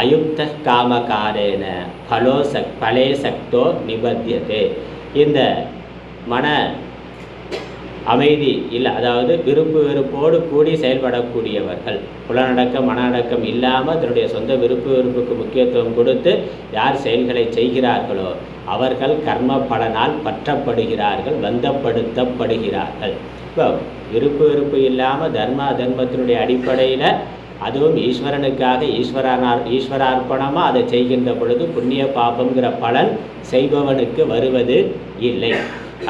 அயுக்த காமகாரேன பலே சக்தோ நிபத்தியதே. இந்த மன அமைதி இல்லை, அதாவது விருப்பு வெறுப்போடு கூடி செயல்படக்கூடியவர்கள், புலனடக்கம் மன அடக்கம் இல்லாமல் தன்னுடைய சொந்த விருப்புக்கு முக்கியத்துவம் கொடுத்து யார் செயல்களை செய்கிறார்களோ அவர்கள் கர்ம பலனால் பற்றப்படுகிறார்கள், பந்தப்படுத்தப்படுகிறார்கள். இப்போ விருப்பு இல்லாமல் தர்மத்தினுடைய அடிப்படையில், அதுவும் ஈஸ்வரனுக்காக ஈஸ்வரார்ப்பணமாக அதை செய்கின்ற பொழுது புண்ணிய பாபங்கிற பலன் செய்பவனுக்கு வருவது இல்லை.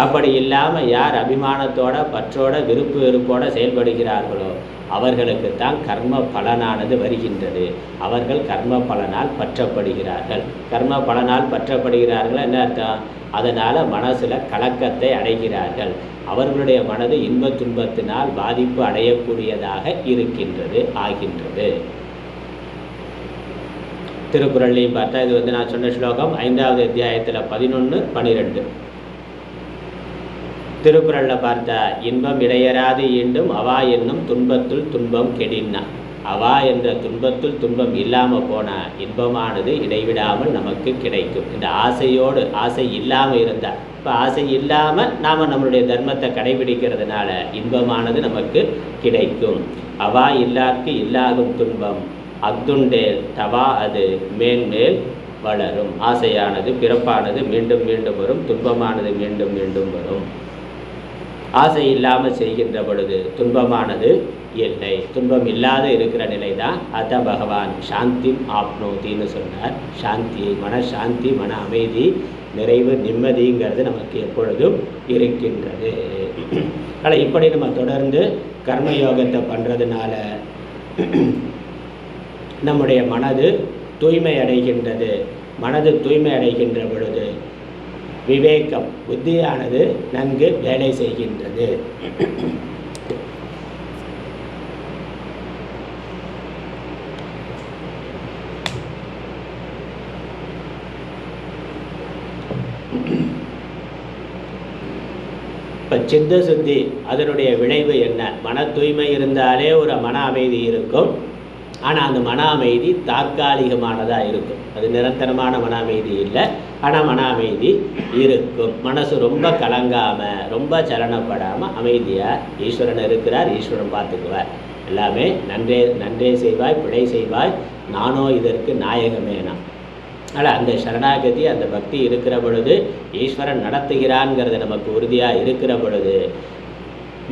அப்படி இல்லாமல் யார் அபிமானத்தோட பற்றோட வெறுப்போடு செயல்படுகிறார்களோ அவர்களுக்குத்தான் கர்ம பலனானது வருகின்றது. அவர்கள் கர்ம பலனால் பற்றப்படுகிறார்கள். கர்ம பலனால் பற்றப்படுகிறார்கள் என்ன அர்த்தம்? அதனால் மனசில் கலக்கத்தை அடைகிறார்கள். அவர்களுடைய மனது இன்ப துன்பத்தினால் பாதிப்பு அடையக்கூடியதாக ஆகின்றது. திருக்குறள்லையும் பார்த்தா இது நான் சொன்ன ஸ்லோகம் 5வது அத்தியாயத்தில் 11, 12. திருக்குறளில் பார்த்தா, இன்பம் இடையராது ஈண்டும் அவா என்னும் துன்பத்துள் துன்பம் கெடின்னா. அவா என்ற துன்பத்துள் துன்பம் இல்லாமல் போனால் இன்பமானது இடைவிடாமல் நமக்கு கிடைக்கும். இந்த ஆசை இல்லாமல் இருந்தால், இப்போ ஆசை இல்லாமல் நாம் நம்மளுடைய தர்மத்தை கடைபிடிக்கிறதுனால இன்பமானது நமக்கு கிடைக்கும். அவா இல்லார்க்கு இல்லாகும் துன்பம் அத்துண்டேல் தவா அது மேன்மேல் வளரும். ஆசையானது பிறப்பானது மீண்டும் மீண்டும் வரும், துன்பமானது மீண்டும் மீண்டும் வரும். ஆசை இல்லாமல் செய்கின்ற பொழுது துன்பமானது இல்லை. துன்பம் இல்லாத இருக்கிற நிலை தான். அதான் பகவான் சாந்தி ஆப்னோத்தின்னு சொன்னார். சாந்தியை, மனசாந்தி, மன அமைதி, நிறைவு, நிம்மதிங்கிறது நமக்கு எப்பொழுதும் இருக்கின்றது. ஆனால் இப்படி நம்ம தொடர்ந்து கர்மயோகத்தை பண்ணுறதுனால நம்முடைய மனது தூய்மை அடைகின்றது. மனது தூய்மை அடைகின்ற பொழுது விவேகம், புத்தியானது நன்கு வேலை செய்கின்றது. இப்போ சித்த சுத்தி அதனுடைய விளைவு என்ன? மன தூய்மை இருந்தாலே ஒரு மன அமைதி இருக்கும். ஆனால் அந்த மன அமைதி தற்காலிகமானதாக இருக்கும். அது நிரந்தரமான மன அமைதி இல்லை. ஆனால் மன அமைதி இருக்கும். மனசு ரொம்ப கலங்காமல், ரொம்ப சலனப்படாமல் அமைதியாக ஈஸ்வரன் இருக்கிறார், ஈஸ்வரன் பார்த்துக்குவார். எல்லாமே நன்றே செய்வாய், பிழை செய்வாய், நானோ இதற்கு நாயகமேனா. ஆனால் அந்த சரணாகதி, அந்த பக்தி இருக்கிற பொழுது, ஈஸ்வரன் நடத்துகிறான்ங்கிறது நமக்கு உறுதியாக இருக்கிற பொழுது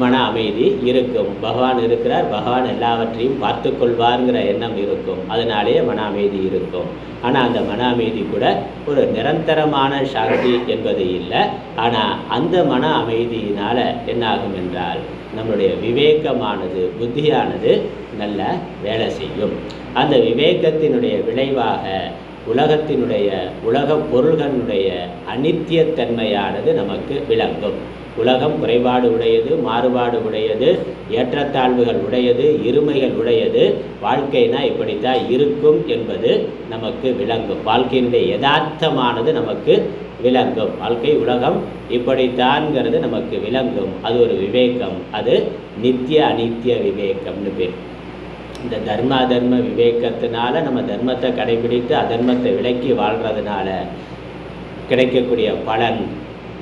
மன அமைதி இருக்கும். பகவான் இருக்கிறார், பகவான் எல்லாவற்றையும் பார்த்து கொள்வார்ங்கிற எண்ணம் இருக்கும். அதனாலேயே மன அமைதி இருக்கும். ஆனால் அந்த மன அமைதி கூட ஒரு நிரந்தரமான சாந்தி என்பது இல்லை. ஆனால் அந்த மன அமைதியினால் என்னாகும் என்றால் நம்மளுடைய விவேகமானது, புத்தியானது நல்ல வேலை செய்யும். அந்த விவேகத்தினுடைய விளைவாக உலக பொருள்களுடைய அனித்தியத்தன்மையானது நமக்கு விளங்கும். உலகம் குறைபாடு உடையது, மாறுபாடு உடையது, ஏற்றத்தாழ்வுகள் உடையது, இருமைகள் உடையது. வாழ்க்கைனா இப்படித்தான் இருக்கும் என்பது நமக்கு விளங்கும். வாழ்க்கையினுடைய யதார்த்தமானது நமக்கு விளங்கும். வாழ்க்கை உலகம் இப்படித்தான்ங்கிறது நமக்கு விளங்கும். அது ஒரு விவேகம். அது நித்திய அனித்திய விவேகம்னு பேர். இந்த தர்ம விவேகத்தினால நம்ம தர்மத்தை கடைபிடித்து அதர்மத்தை விலக்கி வாழ்கிறதுனால கிடைக்கக்கூடிய பலன்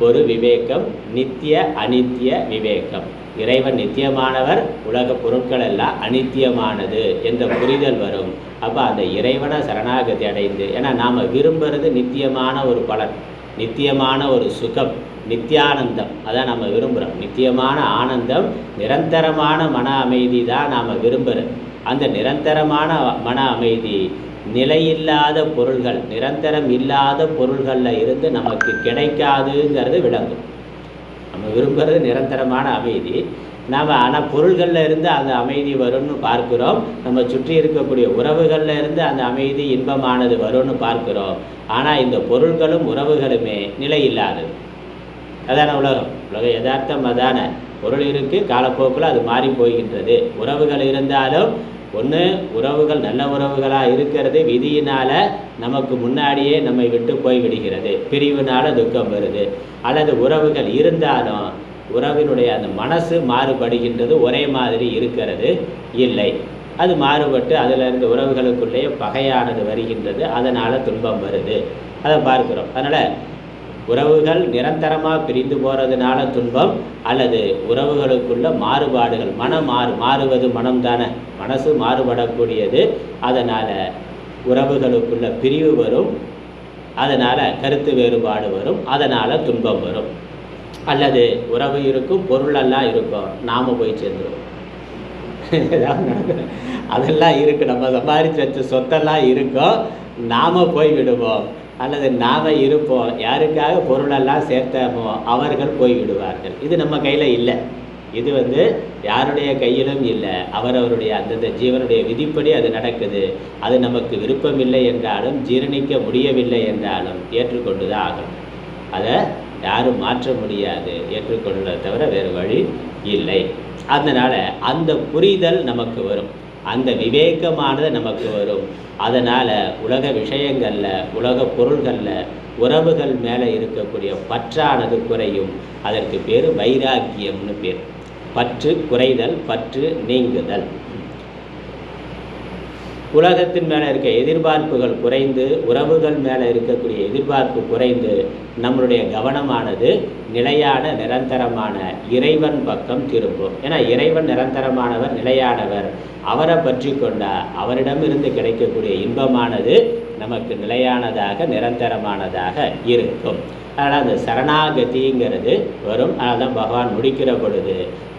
ஒரு விவேகம், நித்திய அனித்திய விவேகம். இறைவன் நித்தியமானவர், உலக பொருட்கள் எல்லாம் அனித்தியமானது என்ற புரிதல் வரும். அப்போ அந்த இறைவனை சரணாகதி அடைந்து, ஏன்னா நாம் விரும்புகிறது நித்தியமான ஒரு பலன், நித்தியமான ஒரு சுகம், நித்தியானந்தம். அதான் நம்ம விரும்புகிறோம். நித்தியமான ஆனந்தம், நிரந்தரமான மன அமைதி தான் நாம் விரும்புகிறோம். அந்த நிரந்தரமான மன அமைதி நிலையில்லாத பொருள்கள், நிரந்தரம் இல்லாத பொருள்களில் இருந்து நமக்கு கிடைக்காதுங்கிறது விளங்கும். நம்ம விரும்புகிறது நிரந்தரமான அமைதி. நாம் ஆனால் பொருள்களில் இருந்து அந்த அமைதி வரும்னு பார்க்குறோம். நம்ம சுற்றி இருக்கக்கூடிய உறவுகளில் இருந்து அந்த அமைதி, இன்பமானது வரும்னு பார்க்குறோம். ஆனால் இந்த பொருள்களும் உறவுகளுமே நிலை இல்லாதது. அதான உலகம். உலக யதார்த்தம் அதான. பொருள் இருக்குது, காலப்போக்கில் அது மாறி போகின்றது. உறவுகள் இருந்தாலும் ஒன்று உறவுகள் நல்ல உறவுகளாக இருக்கிறது, விதியினால் நமக்கு முன்னாடியே நம்மை விட்டு போய்விடுகிறது, பிரிவினால் துக்கம் வருது. அல்லது உறவுகள் இருந்தாலும் உறவினுடைய அந்த மனசு மாறுபடுகின்றது, ஒரே மாதிரி இருக்கிறது இல்லை. அது மாறுபட்டு அதிலிருந்து உறவுகளுக்குள்ளேயே பகையானது வருகின்றது, அதனால் துன்பம் வருது. அதை பார்க்குறோம். அதனால் உறவுகள் நிரந்தரமாக பிரிந்து போகிறதுனால துன்பம், அல்லது உறவுகளுக்குள்ள மாறுபாடுகள், மாறுவது மனம் தானே, மனசு மாறுபடக்கூடியது. அதனால் உறவுகளுக்குள்ள பிரிவு வரும், அதனால் கருத்து வேறுபாடு வரும், அதனால் துன்பம் வரும். அல்லது உறவு இருக்கும், பொருளெல்லாம் இருக்கும், நாம் போய் சேர்ந்துருவோம். அதெல்லாம் இருக்குது. நம்ம சம்பாதிச்சு வச்ச சொத்தெல்லாம் இருக்கும், நாம் போய் விடுவோம். அல்லது நாம் இருப்போம், யாருக்காக பொருளெல்லாம் சேர்த்தோமோ அவர்கள் போய்விடுவார்கள். இது நம்ம கையில் இல்லை. இது யாருடைய கையிலும் இல்லை. அவரவருடைய அந்தந்த ஜீவனுடைய விதிப்படி அது நடக்குது. அது நமக்கு விருப்பம் இல்லை என்றாலும், ஜீரணிக்க முடியவில்லை என்றாலும் ஏற்றுக்கொண்டு தான் ஆகும். அதை யாரும் மாற்ற முடியாது. ஏற்றுக்கொள்வதை தவிர வேறு வழி இல்லை. அதனால் அந்த புரிதல் நமக்கு வரும், அந்த விவேகமானது நமக்கு வரும். அதனால் உலக விஷயங்களில், உலக பொருள்களில், உறவுகள் மேலே இருக்கக்கூடிய பற்றானது குறையும். அதற்கு பேர் வைராக்கியம்னு பேர். பற்று குறைதல், பற்று நீங்குதல். உலகத்தின் மேலே இருக்க எதிர்பார்ப்புகள் குறைந்து, உறவுகள் மேலே இருக்கக்கூடிய எதிர்பார்ப்பு குறைந்து, நம்மளுடைய கவனமானது நிலையான நிரந்தரமான இறைவன் பக்கம் திரும்பும். ஏன்னா இறைவன் நிரந்தரமானவர், நிலையானவர். அவரை பற்றி கொண்டால் அவரிடமிருந்து கிடைக்கக்கூடிய இன்பமானது நமக்கு நிலையானதாக, நிரந்தரமானதாக இருக்கும். அதனால் அந்த சரணாகதிங்கிறது வரும். அதனால் தான் பகவான் முடிக்கிற பொழுது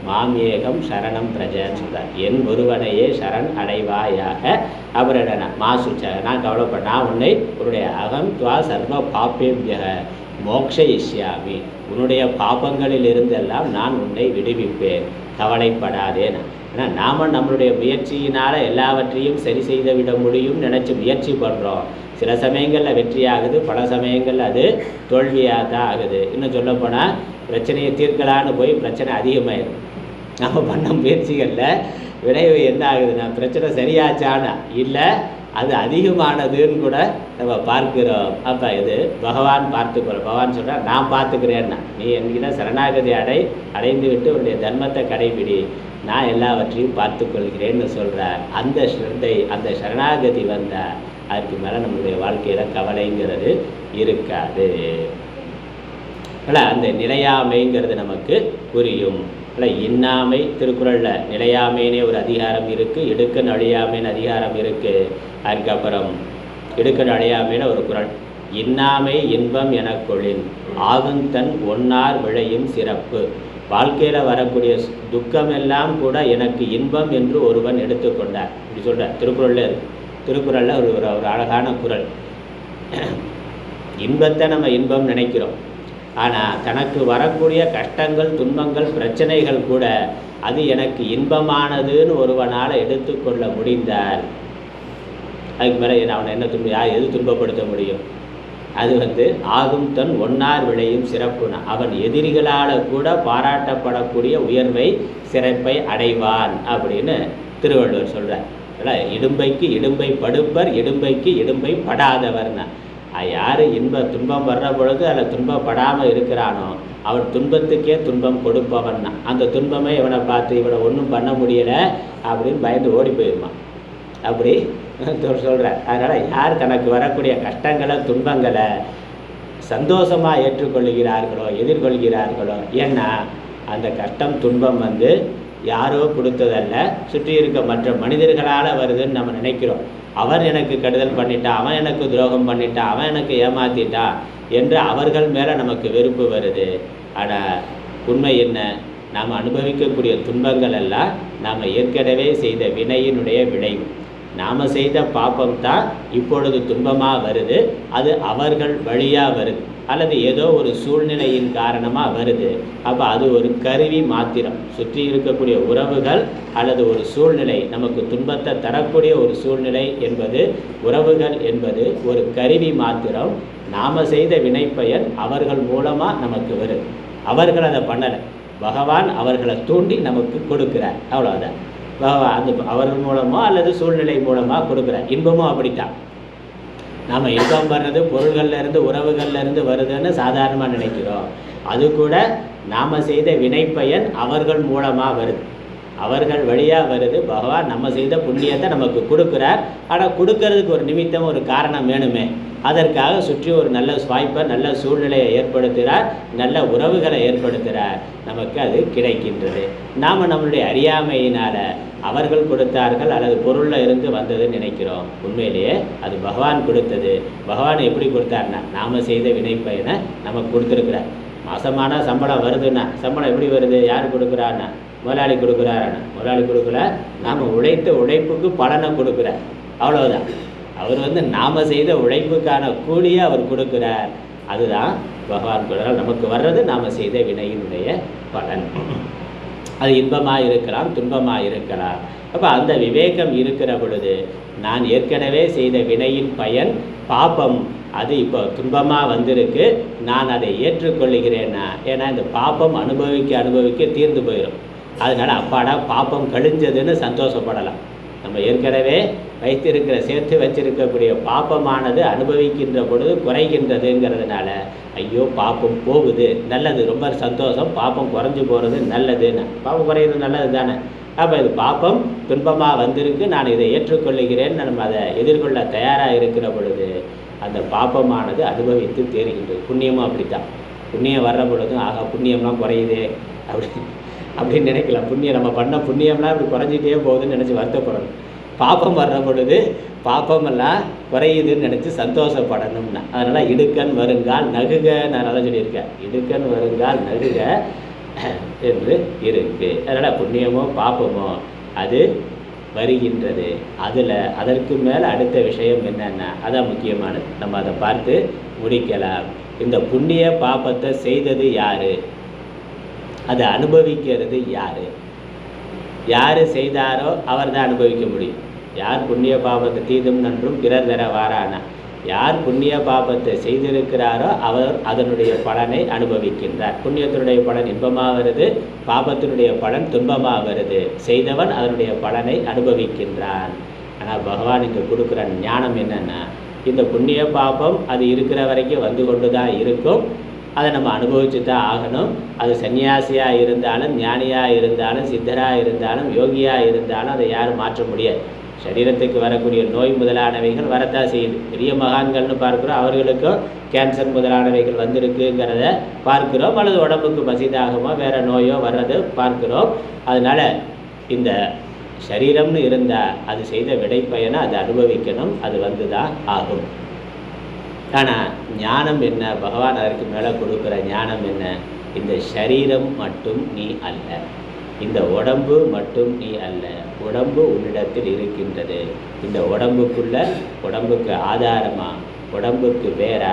மாமேகம் சரணம் பிரஜன்னு சொல்கிறார். என் ஒருவனையே சரண் அடைவாயாக. அவரிட மாசுச்ச, நான் கவலைப்பட, நான் உன்னை உன்னுடைய அகம் துவா சர்வ பாப்பேபியக மோக்ஷயிஷ்யாமி, உன்னுடைய பாப்பங்களில் இருந்தெல்லாம் நான் உன்னை விடுவிப்பேன், கவலைப்படாதேன். ஏன்னா நாம் நம்மளுடைய முயற்சியினால் எல்லாவற்றையும் சரி செய்து விட முடியும் நினச்சி முயற்சி பண்ணுறோம். சில சமயங்களில் வெற்றியாகுது, பல சமயங்களில் அது தோல்வியாக தான் ஆகுது. இன்னும் சொல்லப்போனால் பிரச்சனையை தீர்க்கலான்னு போய் பிரச்சனை அதிகமாகிடும். நம்ம பண்ண முயற்சிகளில் விளைவு என்ன ஆகுதுன்னா, பிரச்சனை சரியாச்சானா இல்லை, அது அதிகமானதுன்னு கூட நம்ம பார்க்கிறோம். அப்போ இது பகவான் பார்த்துக்கிறோம். பகவான் சொல்கிறார், நான் பார்த்துக்கிறேன்னா, நீ என்கிட்ட சரணாகதி அடைந்து விட்டு உன்னுடைய தர்மத்தை கடைபிடி, நான் எல்லாவற்றையும் பார்த்து கொள்கிறேன்னு சொல்கிறார். அந்த ஸ்ரத்தை, அந்த சரணாகதி வந்தால் அதுக்கு மேலே நம்மளுடைய வாழ்க்கையில் கவலைங்கிறது இருக்காது. அந்த நிலையாமைங்கிறது நமக்கு புரியும். இன்னாமை திருக்குறளில் நிலையாமைனே ஒரு அதிகாரம் இருக்குது, இடுக்கண் அழியாமைன்னு அதிகாரம் இருக்குது. அதுக்கப்புறம் இடுக்கண் அழியாமைன்னு ஒரு குறள், இன்னாமை இன்பம் எனக்கொழின் ஆகுந்தன் ஒன்னார் விளையும் சிறப்பு. வாழ்க்கையில் வரக்கூடிய துக்கமெல்லாம் கூட எனக்கு இன்பம் என்று ஒருவன் எடுத்துக்கொண்டார். இப்படி சொல்கிறார் திருக்குறளில் ஒரு அழகான குறள். இன்பத்தை நம்ம இன்பம் நினைக்கிறோம், ஆனால் தனக்கு வரக்கூடிய கஷ்டங்கள், துன்பங்கள், பிரச்சனைகள் கூட அது எனக்கு இன்பமானதுன்னு ஒருவனால் எடுத்துக்கொள்ள முடிந்தால் அதுக்கு மேலே அவனை என்ன எது துன்பப்படுத்த முடியும்? அது ஆகும் தன் ஒன்னார் விளையும் சிறப்புனா அவன் எதிரிகளால் கூட பாராட்டப்படக்கூடிய உயர்வை, சிறப்பை அடைவான் அப்படின்னு திருவள்ளுவர் சொல்கிறார். இடும்பைக்கு இடும்பை படுப்பர், இடும்பைக்கு இடும்பை படாதவர்னா யார் துன்பம் வர்ற பொழுது அதில் துன்பப்படாமல் இருக்கிறானோ அவன் துன்பத்துக்கே துன்பம் கொடுப்பவன் தான். அந்த துன்பமே இவனை பார்த்து இவனை ஒன்றும் பண்ண முடியலை அப்படின்னு பயந்து ஓடி போயிடுவான். அப்படி சொல்கிறார். அதனால் யார் தனக்கு வரக்கூடிய கஷ்டங்களை, துன்பங்களை சந்தோஷமாக ஏற்றுக்கொள்கிறார்களோ, எதிர்கொள்கிறார்களோ, ஏன்னா அந்த கஷ்டம், துன்பம் யாரோ கொடுத்ததல்ல, சுற்றி இருக்க மற்ற மனிதர்களால் வருதுன்னு நம்ம நினைக்கிறோம். அவர் எனக்கு கெடுதல் பண்ணிட்டான், அவன் எனக்கு துரோகம் பண்ணிட்டான், அவன் எனக்கு ஏமாற்றிட்டான் என்று அவர்கள் மேலே நமக்கு வெறுப்பு வருது. ஆனால் உண்மை என்ன? நாம் அனுபவிக்கக்கூடிய துன்பங்கள் எல்லாம் நாம் ஏற்கனவே செய்த வினையினுடைய விளைவு. நாம் செய்த பாப்பம் தான் இப்பொழுது துன்பமாக வருது. அது அவர்கள் வழியாக வருது, அல்லது ஏதோ ஒரு சூழ்நிலையின் காரணமாக வருது. அப்போ அது ஒரு கருவி மாத்திரம். சுற்றி இருக்கக்கூடிய உறவுகள் அல்லது ஒரு சூழ்நிலை, நமக்கு துன்பத்தை தரக்கூடிய ஒரு சூழ்நிலை என்பது, உறவுகள் என்பது ஒரு கருவி மாத்திரம். நாம் செய்த வினைப்பயன் அவர்கள் மூலமாக நமக்கு வருது. அவர்கள் அதை பண்ணலை, பகவான் அவர்களை தூண்டி நமக்கு கொடுக்குறார். அவ்வளோதான். பகவான் அவர்கள் மூலமாக அல்லது சூழ்நிலை மூலமாக கொடுக்குறார். இன்பமும் அப்படித்தான். நாம் இன்பம் வர்றது பொருள்கள்லேருந்து, உறவுகள்லேருந்து வருதுன்னு சாதாரணமாக நினைக்கிறோம். அது கூட நாம் செய்த வினைப்பயன் அவர்கள் மூலமாக வருது, அவர்கள் வழியாக வருது. பகவான் நம்ம செய்த புண்ணியத்தை நமக்கு கொடுக்குறார். ஆனால் கொடுக்கறதுக்கு ஒரு நிமித்தம், ஒரு காரணம் வேணுமே. அதற்காக சுற்றி ஒரு நல்ல வாய்ப்பை, நல்ல சூழ்நிலையை ஏற்படுத்துகிறார், நல்ல உறவுகளை ஏற்படுத்துகிறார். நமக்கு அது கிடைக்கின்றது. நாம் நம்மளுடைய அறியாமையினால் அவர்கள் கொடுத்தார்கள் அல்லது பொருளில் இருந்து வந்ததுன்னு நினைக்கிறோம். உண்மையிலேயே அது பகவான் கொடுத்தது. பகவான் எப்படி கொடுத்தாருன்னா, நாம் செய்த வினைப்பயனை நமக்கு கொடுத்துருக்குறார். மாதமான சம்பளம் வருதுன்னா, சம்பளம் எப்படி வருது? யார் கொடுக்குறான்னா, முதலாளி கொடுக்குறாரான்னா. முதலாளி கொடுக்கல, நாம் உழைத்த உழைப்புக்கு பலனை கொடுக்குறார். அவ்வளோதான். அவர் நாம் செய்த உழைப்புக்கான கூலியை அவர் கொடுக்குறார். அதுதான் பகவான் கொடுறார். நமக்கு வர்றது நாம் செய்த வினையினுடைய பலன். அது இன்பமாக இருக்கலாம், துன்பமாக இருக்கலாம். அப்போ அந்த விவேகம் இருக்கிற பொழுது, நான் ஏற்கனவே செய்த வினையின் பயன் பாப்பம், அது இப்போ துன்பமாக வந்திருக்கு, நான் அதை ஏற்றுக்கொள்ளுகிறேன்னா. ஏன்னா இந்த பாப்பம் அனுபவிக்க தீர்ந்து போயிடும். அதனால் அப்பாடா பாப்பம் கழிஞ்சதுன்னு சந்தோஷப்படலாம். நம்ம ஏற்கனவே சேர்த்து வச்சிருக்கக்கூடிய பாப்பமானது அனுபவிக்கின்ற பொழுது குறைகின்றதுங்கிறதுனால, ஐயோ பாப்பம் போகுது, நல்லது, ரொம்ப சந்தோஷம், பாப்பம் குறைஞ்சி போகிறது நல்லதுன்னு. பாப்பம் குறையிறது நல்லது தானே. அப்போ இது பாப்பம் துன்பமாக வந்திருக்கு, நான் இதை ஏற்றுக்கொள்ளுகிறேன்னு நம்ம அதை எதிர்கொள்ள தயாராக இருக்கிற பொழுது அந்த பாப்பமானது அனுபவித்து தேறுகின்றது. புண்ணியமும் அப்படித்தான். புண்ணியம் வர்ற பொழுதும் ஆகா புண்ணியம்லாம் குறையுதே அப்படின்னு நினைக்கலாம். புண்ணியம் நம்ம பண்ண புண்ணியம்லாம் இப்படி குறைஞ்சிட்டே போகுதுன்னு நினச்சி வருத்தப்படணும். பாப்பம் வர்ற பொழுது பாப்பமெல்லாம் குறையுதுன்னு நினச்சி சந்தோஷப்படணும்னா. அதனால் இடுக்கண் வருங்கால் நகுக, நான் நல்லா சொல்லியிருக்கேன், இடுக்கண் வருங்கால் நகுக என்று இருக்கு. அதனால் புண்ணியமோ பாப்பமோ அது வருகின்றது. அதற்கு மேலே அடுத்த விஷயம் என்னென்னா, அதான் முக்கியமானது. நம்ம அதை பார்த்து முடிக்கலாம். இந்த புண்ணிய பாப்பத்தை செய்தது யார்? அதை அனுபவிக்கிறது யார்? யார் செய்தாரோ அவர் தான் அனுபவிக்க முடியும். யார் புண்ணிய பாபத்தை தீதும் நன்றும் பிறர் தர வாரானா, யார் புண்ணிய பாபத்தை செய்திருக்கிறாரோ அவர் அதனுடைய பலனை அனுபவிக்கின்றார். புண்ணியத்தினுடைய பலன் இன்பமாக வருது, பாபத்தினுடைய பலன் துன்பமாக வருது. செய்தவன் அதனுடைய பலனை அனுபவிக்கின்றான். ஆனால் பகவான் இங்கே கொடுக்குற ஞானம் என்னென்னா, இந்த புண்ணிய பாபம் அது இருக்கிற வரைக்கும் வந்து கொண்டு தான் இருக்கும், அதை நம்ம அனுபவிச்சு தான் ஆகணும். அது சன்னியாசியாக இருந்தாலும், ஞானியாக இருந்தாலும், சித்தராக இருந்தாலும், யோகியாக இருந்தாலும் அதை யாரும் மாற்ற முடியாது. சரீரத்துக்கு வரக்கூடிய நோய் முதலானவைகள் வரத்தான் செய்யுது. பெரிய மகான்கள்னு பார்க்குறோம், அவர்களுக்கும் கேன்சர் முதலானவைகள் வந்திருக்குங்கிறத பார்க்குறோம், அல்லது உடம்புக்கு பசிதாகமோ வேறு நோயோ வர்றது பார்க்குறோம். அதனால் இந்த சரீரம்னு இருந்தால் அது செய்த விடைப்பயனை அதை அனுபவிக்கணும், அது வந்து தான் ஆகும். ஆனால் ஞானம் என்ன, பகவான் அதற்கு மேலே கொடுக்குற ஞானம் என்ன, இந்த சரீரம் மட்டும் நீ அல்ல, இந்த உடம்பு மட்டும் நீ அல்ல, உடம்பு உன்னிடத்தில் இருக்கின்றது. இந்த உடம்புக்குள்ள, உடம்புக்கு ஆதாரமாக, உடம்புக்கு வேற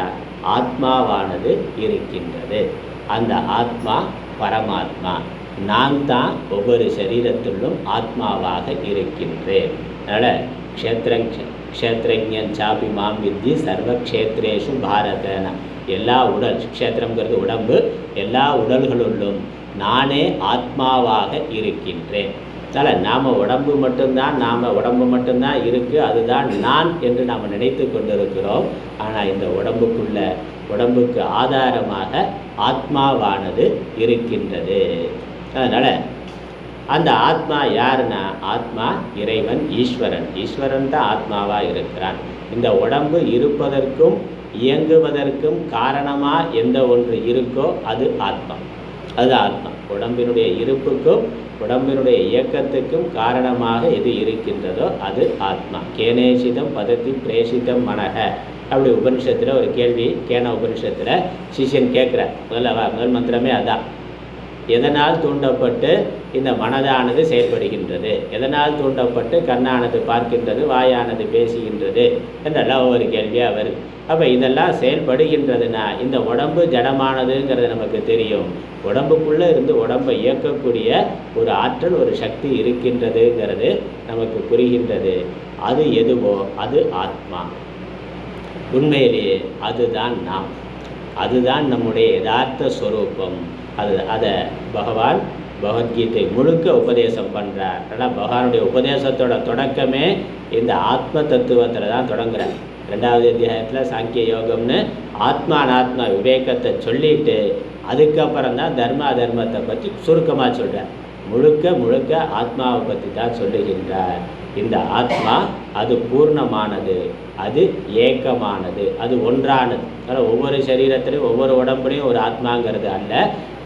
ஆத்மாவானது இருக்கின்றது. அந்த ஆத்மா பரமாத்மா. நான் தான் ஒவ்வொரு சரீரத்திலும் ஆத்மாவாக இருக்கின்றேன். அதனால் க்ஷேத்ரஜன் சாபி மாம் வித்தி சர்வ க்ஷேத்ரேஷு பாரதன. எல்லா உடல், க்ஷேத்திரங்கிறது உடம்பு, எல்லா உடல்களுள்ளும் நானே ஆத்மாவாக இருக்கின்றேன். அதனால் நாம் உடம்பு மட்டும்தான் இருக்குது, அதுதான் நான் என்று நாம் நினைத்து கொண்டிருக்கிறோம். ஆனால் இந்த உடம்புக்கு ஆதாரமாக ஆத்மாவானது இருக்கின்றது. அதனால் அந்த ஆத்மா யாருன்னா, ஆத்மா இறைவன், ஈஸ்வரன் தான் ஆத்மாவாக இருக்கிறான். இந்த உடம்பு இருப்பதற்கும் இயங்குவதற்கும் காரணமாக எந்த ஒன்று இருக்கோ அது ஆத்மா. அது ஆத்மா. உடம்பினுடைய இருப்புக்கும் உடம்பினுடைய இயக்கத்துக்கும் காரணமாக எது இருக்கின்றதோ அது ஆத்மா. கேனேசிதம் பதத்தி பிரேசிதம் மனக. அப்படி உபனிஷத்தில் ஒரு கேள்வி, கேன உபனிஷத்தில் சிஷ்யன் கேட்குற முதல் மந்திரமே அதான். எதனால் தூண்டப்பட்டு இந்த மனதானது செயல்படுகின்றது, எதனால் தூண்டப்பட்டு கண்ணானது பார்க்கின்றது, வாயானது பேசுகின்றது என்றெல்லாம் ஒவ்வொரு கேள்வியாக வருது. அப்போ இதெல்லாம் செயல்படுகின்றதுன்னா இந்த உடம்பு ஜடமானதுங்கிறது நமக்கு தெரியும். உடம்புக்குள்ளே இருந்து உடம்பை இயக்கக்கூடிய ஒரு ஆற்றல், ஒரு சக்தி இருக்கின்றதுங்கிறது நமக்கு புரிகின்றது. அது எதுவோ அது ஆத்மா. உண்மையிலேயே அதுதான் நாம், அதுதான் நம்முடைய யதார்த்த ஸ்வரூபம். அதை பகவான் பகவத்கீதை முழுக்க உபதேசம் பண்ணுறார். ஆனால் பகவானுடைய உபதேசத்தோட தொடக்கமே இந்த ஆத்ம தத்துவத்தில் தான் தொடங்குறார். 2வது அத்தியாயத்தில் சாங்கிய யோகம்னு ஆத்மா அனாத்மா விவேகத்தை சொல்லிட்டு அதுக்கப்புறம் தான் தர்மத்தை பற்றி சுருக்கமாக சொல்கிறார். முழுக்க ஆத்மாவை பற்றி தான் சொல்லுகின்றார். இந்த ஆத்மா அது பூர்ணமானது, அது ஏக்கமானது, அது ஒன்றானது. அதனால் ஒவ்வொரு சரீரத்திலையும் ஒவ்வொரு உடம்புலையும் ஒரு ஆத்மாங்கிறது அல்ல,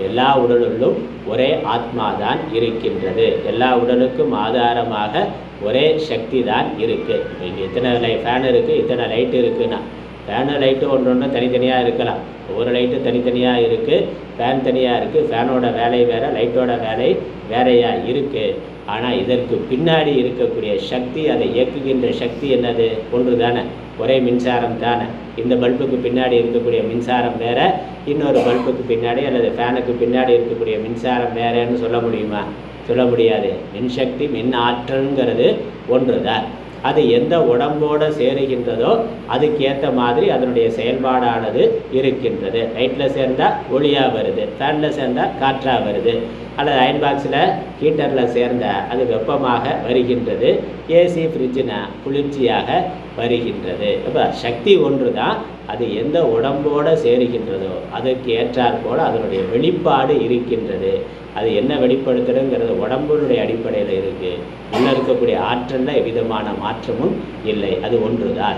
எல்லா உடலுள்ளும் ஒரே ஆத்மா தான் இருக்கின்றது. எல்லா உடலுக்கும் ஆதாரமாக ஒரே சக்தி தான் இருக்குது. இப்போ இங்கே இத்தனை ஃபேன் இருக்குது, இத்தனை லைட்டு இருக்குன்னா ஃபேனு லைட்டு ஒன்று தனித்தனியாக இருக்கலாம். ஒவ்வொரு லைட்டும் தனித்தனியாக இருக்குது, ஃபேன் தனியாக இருக்குது, ஃபேனோட வேலை வேறு, லைட்டோட வேலை வேறையாக இருக்குது. ஆனால் இதற்கு பின்னாடி இருக்கக்கூடிய சக்தி, அதை இயக்குகின்ற சக்தி என்னது? ஒன்று தானே, ஒரே மின்சாரம் தானே. இந்த பல்புக்கு பின்னாடி இருக்கக்கூடிய மின்சாரம் வேறு, இன்னொரு பல்புக்கு பின்னாடி அல்லது ஃபேனுக்கு பின்னாடி இருக்கக்கூடிய மின்சாரம் வேறேன்னு சொல்ல முடியுமா? சொல்ல முடியாது. மின்சக்தி, மின் ஆற்றல்ங்கிறது ஒன்று தான். அது எந்த உடம்போடு சேருகின்றதோ அதுக்கேற்ற மாதிரி அதனுடைய செயல்பாடானது இருக்கின்றது. லைட்டில் சேர்ந்தால் ஒளியாக வருது, ஃபேனில் சேர்ந்தால் காற்றாக வருது, அல்லது அயன் பாக்ஸில் ஹீட்டரில் சேர்ந்தால் அது வெப்பமாக வருகின்றது, ஏசி ஃப்ரிட்ஜுனா குளிர்ச்சியாக வருகின்றது. அப்போ சக்தி ஒன்று தான். அது எந்த உடம்போடு சேருகின்றதோ அதற்கு ஏற்றாற்போல் அதனுடைய வெளிப்பாடு இருக்கின்றது. அது என்ன வெளிப்படுத்துறதுங்கிறது உடம்பினுடைய அடிப்படையில் இருக்குது. உள்ளே இருக்கக்கூடிய ஆற்றலில் எவ்விதமான மாற்றமும் இல்லை, அது ஒன்று தான்.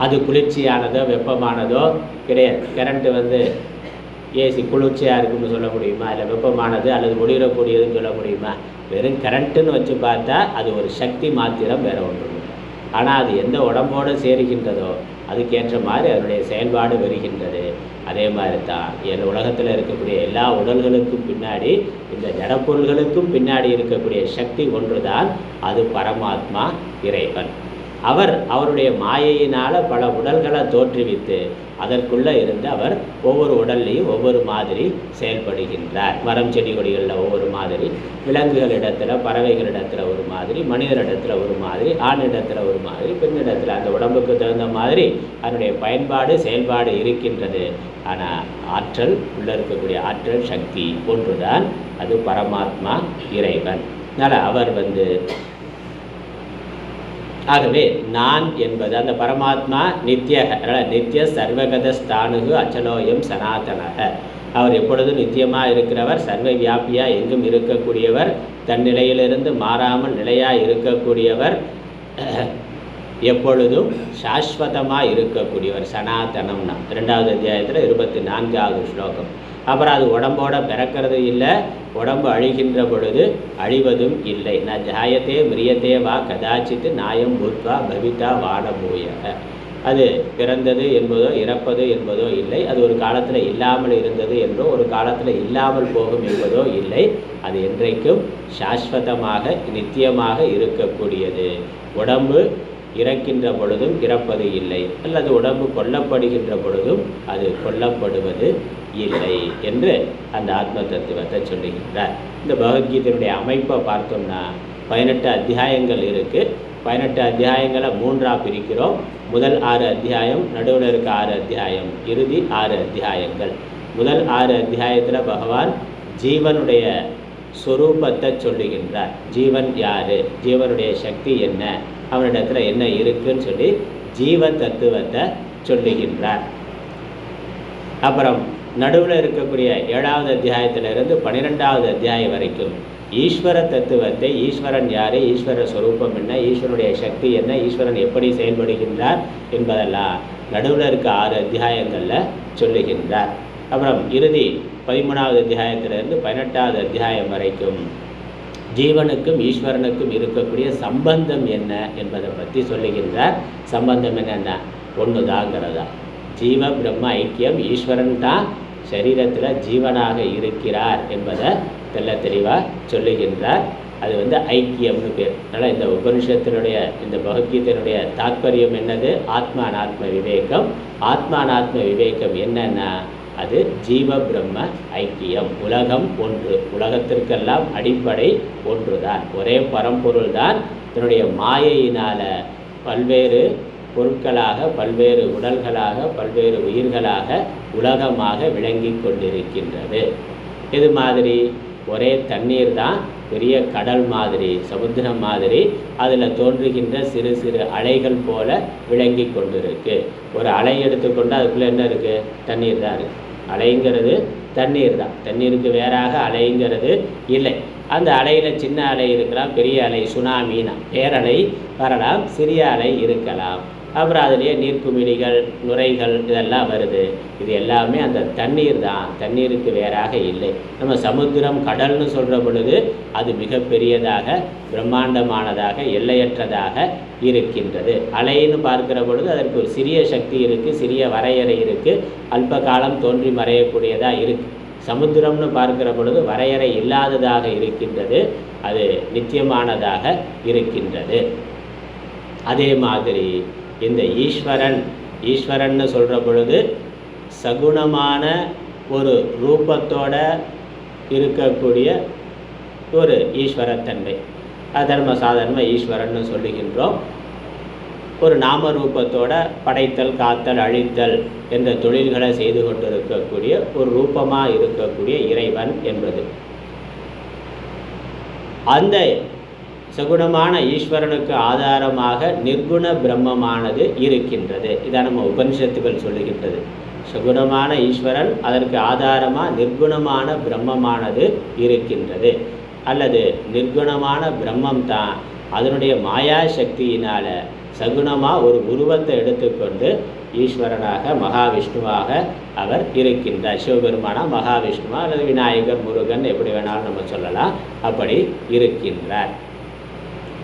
அது குளிர்ச்சியானதோ வெப்பமானதோ கிடையாது. கரண்ட்டு ஏசி குளிர்ச்சியாக இருக்குன்னு சொல்ல முடியுமா? இல்லை வெப்பமானது அல்லது ஒளிரக்கூடியதுன்னு சொல்ல முடியுமா? வெறும் கரண்ட்டுன்னு வச்சு பார்த்தா அது ஒரு சக்தி மாத்திரம், வேறு ஒன்று. ஆனால் அது எந்த உடம்போடு சேருகின்றதோ அதுக்கேற்ற மாதிரி அதனுடைய செயல்பாடு வருகின்றது. அதே மாதிரி தான் உலகத்தில் இருக்கக்கூடிய எல்லா உடல்களுக்கும் பின்னாடி, இந்த ஜடப்பொருள்களுக்கும் பின்னாடி இருக்கக்கூடிய சக்தி ஒன்று தான். அது பரமாத்மா இறைவன். அவருடைய மாயையினால் பல உடல்களை தோற்றுவித்து அதற்குள்ளே இருந்து அவர் ஒவ்வொரு உடல்லையும் ஒவ்வொரு மாதிரி செயல்படுகின்றார். மரம் செடி கொடிகளில் ஒவ்வொரு மாதிரி, விலங்குகளிடத்தில் பறவைகளிடத்தில் ஒரு மாதிரி, மனிதனிடத்தில் ஒரு மாதிரி, ஆணிடத்தில் ஒரு மாதிரி, பெண்ணிடத்தில் அந்த உடம்புக்கு தகுந்த மாதிரி அதனுடைய பயன்பாடு செயல்பாடு இருக்கின்றது. ஆனால் ஆற்றல், உள்ளே இருக்கக்கூடிய ஆற்றல் சக்தி ஒன்று தான். அது பரமாத்மா இறைவன். அதனால் அவர் ஆகவே நான் என்பது அந்த பரமாத்மா நித்திய சர்வகத ஸ்தானுகு அச்சலோயம் சனாதனக. அவர் எப்பொழுதும் நித்தியமாக இருக்கிறவர், சர்வ வியாபியாக எங்கும் இருக்கக்கூடியவர், தன் நிலையிலிருந்து மாறாமல் நிலையாக இருக்கக்கூடியவர், எப்பொழுதும் சாஸ்வதமாக இருக்கக்கூடியவர். சனாதனம்னா 2வது அத்தியாயத்தில் 24வது ஸ்லோகம். அப்புறம் அது உடம்போட பிறக்கிறது இல்லை, உடம்பு அழிகின்ற பொழுது அழிவதும் இல்லை. ந ஜாயத்தே மிரியத்தே வா கதாச்சித்து நாயம் பூத்வா பவிதா வாடபூயக. அது பிறந்தது என்பதோ இறப்பது என்பதோ இல்லை. அது ஒரு காலத்தில் இல்லாமல் இருந்தது என்றோ ஒரு காலத்தில் இல்லாமல் போகும் என்பதோ இல்லை. அது என்றைக்கும் சாஸ்வதமாக நித்தியமாக இருக்கக்கூடியது. உடம்பு இறக்கின்ற பொழுதும் இறப்பது இல்லை, அல்லது உடம்பு கொல்லப்படுகின்ற பொழுதும் அது கொல்லப்படுவது இல்லை என்று அந்த ஆத்ம தத்துவத்தை சொல்லுகின்றார். இந்த பகவத்கீதையினுடைய அமைப்பை பார்த்தோம்னா 18 அத்தியாயங்கள் இருக்குது. 18 அத்தியாயங்களை 3ஆக பிரிக்கிறோம். முதல் 6 அத்தியாயம், நடுவில் இருக்க 6 அத்தியாயம், இறுதி 6 அத்தியாயங்கள். முதல் 6 அத்தியாயத்தில் பகவான் ஜீவனுடைய ஸ்வரூபத்தை சொல்லுகின்றார். ஜீவன் யார், ஜீவனுடைய சக்தி என்ன, அவனிடத்தில் என்ன இருக்குன்னு சொல்லி ஜீவ தத்துவத்தை சொல்லுகின்றார். அப்புறம் நடுவில் இருக்கக்கூடிய 7வது அத்தியாயத்திலிருந்து 12வது அத்தியாயம் வரைக்கும் ஈஸ்வர தத்துவத்தை, ஈஸ்வரன் யார், ஈஸ்வர ஸ்வரூபம் என்ன, ஈஸ்வரனுடைய சக்தி என்ன, ஈஸ்வரன் எப்படி செயல்படுகின்றார் என்பதெல்லாம் நடுவில் இருக்க 6 அத்தியாயங்களில் சொல்லுகின்றார். அப்புறம் இறுதி 13வது அத்தியாயத்திலிருந்து 18வது அத்தியாயம் வரைக்கும் ஜீவனுக்கும் ஈஸ்வரனுக்கும் இருக்கக்கூடிய சம்பந்தம் என்ன என்பதை பற்றி சொல்லுகின்றார். சம்பந்தம் என்னென்ன, ஒன்று தாங்கிறதா, ஜீவ பிரம்ம ஐக்கியம். ஈஸ்வரன் தான் சரீரத்தில் ஜீவனாக இருக்கிறார் என்பதை தெளிவாக சொல்லுகின்றார். அது ஐக்கியம்னு பேர். அதனால் இந்த உபனிஷத்தினுடைய, இந்த பகவத்கீதையினுடைய தாத்பரியம் என்னது, ஆத்மானாத்ம விவேகம். ஆத்மானாத்ம விவேகம் என்னன்னா அது ஜீவ பிரம்ம ஐக்கியம். உலகம் ஒன்று, உலகத்திற்கெல்லாம் அடிப்படை ஒன்று தான், ஒரே பரம்பொருள் தான். இதனுடைய மாயையினால் பல்வேறு பொருட்களாக, பல்வேறு உடல்களாக, பல்வேறு உயிர்களாக உலகமாக விளங்கி கொண்டிருக்கின்றது. இது மாதிரி ஒரே தண்ணீர் தான், பெரிய கடல் மாதிரி, சமுத்திரம் மாதிரி, அதில் தோன்றுகின்ற சிறு சிறு அலைகள் போல விளங்கி கொண்டிருக்கு. ஒரு அலை எடுத்துக்கொண்டு அதுக்குள்ளே என்ன இருக்குது, தண்ணீர் தான் இருக்குது. அலைங்கிறது தண்ணீர் தான், தண்ணீருக்கு வேறாக அலைங்கிறது இல்லை. அந்த அலையில் சின்ன அலை இருக்கலாம், பெரிய அலை சுனாமினா பேரலை வரலாம், சிறிய அலை இருக்கலாம். அப்புறம் அதுலேயே நீர்க்குமிழிகள், நுரைகள் இதெல்லாம் வருது. இது எல்லாமே அந்த தண்ணீர் தான், தண்ணீருக்கு வேறாக இல்லை. நம்ம சமுத்திரம் கடல்னு சொல்கிற பொழுது அது மிகப்பெரியதாக, பிரம்மாண்டமானதாக, எல்லையற்றதாக இருக்கின்றது. அலைன்னு பார்க்கிற பொழுது அதற்கு ஒரு சிறிய சக்தி இருக்குது, சிறிய வரையறை இருக்குது, அல்ப காலம் தோன்றி மறையக்கூடியதாக இருக்குது. சமுத்திரம்னு பார்க்கிற பொழுது வரையறை இல்லாததாக இருக்கின்றது, அது நித்தியமானதாக இருக்கின்றது. அதே மாதிரி இந்த ஈஸ்வரன்னு சொல்கிற பொழுது சகுணமான ஒரு ரூபத்தோட இருக்கக்கூடிய ஒரு ஈஸ்வரத்தன்மை, அதர்ம சாதாரண ஈஸ்வரன்னு சொல்லுகின்றோம். ஒரு நாம ரூபத்தோட படைத்தல், காத்தல், அழித்தல் என்ற தொழில்களை செய்து கொண்டிருக்கக்கூடிய ஒரு ரூபமாக இருக்கக்கூடிய இறைவன் என்பது. அந்த சகுணமான ஈஸ்வரனுக்கு ஆதாரமாக நிர்குண பிரம்மமானது இருக்கின்றது. இதை நம்ம உபனிஷத்துக்கள் சொல்லுகின்றது. சகுணமான ஈஸ்வரன், அதற்கு ஆதாரமாக நிர்குணமான பிரம்மமானது இருக்கின்றது. அல்லது நிர்குணமான பிரம்மம் தான் அதனுடைய மாயா சக்தியினால் சகுணமாக ஒரு உருவத்தை எடுத்துக்கொண்டு ஈஸ்வரனாக, மகாவிஷ்ணுவாக அவர் இருக்கின்றார். சிவபெருமானா மகாவிஷ்ணுவா அல்லது விநாயகர், முருகன், எப்படி வேணாலும் நம்ம சொல்லலாம், அப்படி இருக்கின்றார்.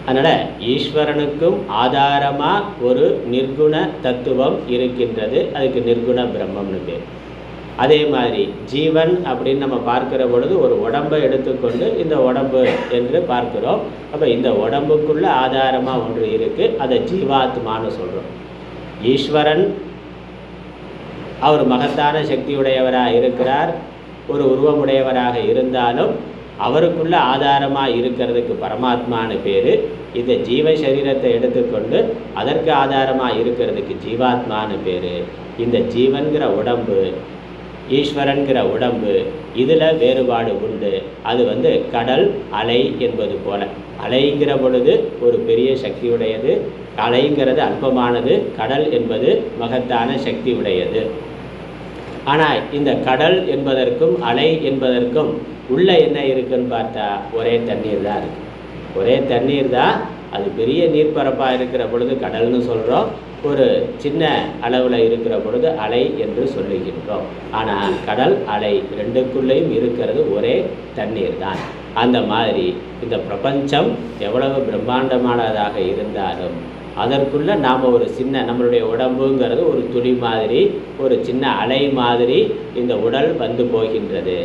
அதனால் ஈஸ்வரனுக்கும் ஆதாரமாக ஒரு நிர்குண தத்துவம் இருக்கின்றது, அதுக்கு நிர்குண பிரம்மம்னு பேர். அதே மாதிரி ஜீவன் அப்படின்னு நம்ம பார்க்கிற பொழுது ஒரு உடம்பை எடுத்துக்கொண்டு இந்த உடம்பு என்று பார்க்கிறோம். அப்போ இந்த உடம்புக்குள்ள ஆதாரமாக ஒன்று இருக்குது, அதை ஜீவாத்மான்னு சொல்கிறோம். ஈஸ்வரன் அவர் மகத்தான சக்தியுடையவராக இருக்கிறார், ஒரு உருவமுடையவராக இருந்தாலும் அவருக்குள்ள ஆதாரமாக இருக்கிறதுக்கு பரமாத்மான்னு பேர். இந்த ஜீவ சரீரத்தை எடுத்துக்கொண்டு அதற்கு ஆதாரமாக இருக்கிறதுக்கு ஜீவாத்மான்னு பேர். இந்த ஜீவன்கிற உடம்பு, ஈஸ்வரன்கிற உடம்பு, இதில் வேறுபாடு உண்டு. அது கடல் அலை என்பது போல. அலைங்கிற பொழுது ஒரு பெரிய சக்தியுடையது, அலைங்கிறது அல்பமானது, கடல் என்பது மகத்தான சக்தி உடையது. ஆனால் இந்த கடல் என்பதற்கும் அலை என்பதற்கும் உள்ள என்ன இருக்குன்னு பார்த்தா ஒரே தண்ணீர் தான் இருக்குது. ஒரே தண்ணீர் தான். அது பெரிய நீர்ப்பரப்பாக இருக்கிற பொழுது கடல்னு சொல்கிறோம், ஒரு சின்ன அளவில் இருக்கிற பொழுது அலை என்று சொல்லுகின்றோம். ஆனால் கடல் அலை ரெண்டுக்குள்ளேயும் இருக்கிறது ஒரே தண்ணீர் தான். அந்த மாதிரி இந்த பிரபஞ்சம் எவ்வளவு பிரம்மாண்டமானதாக இருந்தாலும் அதற்குள்ளே நாம் ஒரு சின்ன, நம்மளுடைய உடம்புங்கிறது ஒரு துளி மாதிரி, ஒரு சின்ன அலை மாதிரி இந்த உடல் வந்து போகின்றது.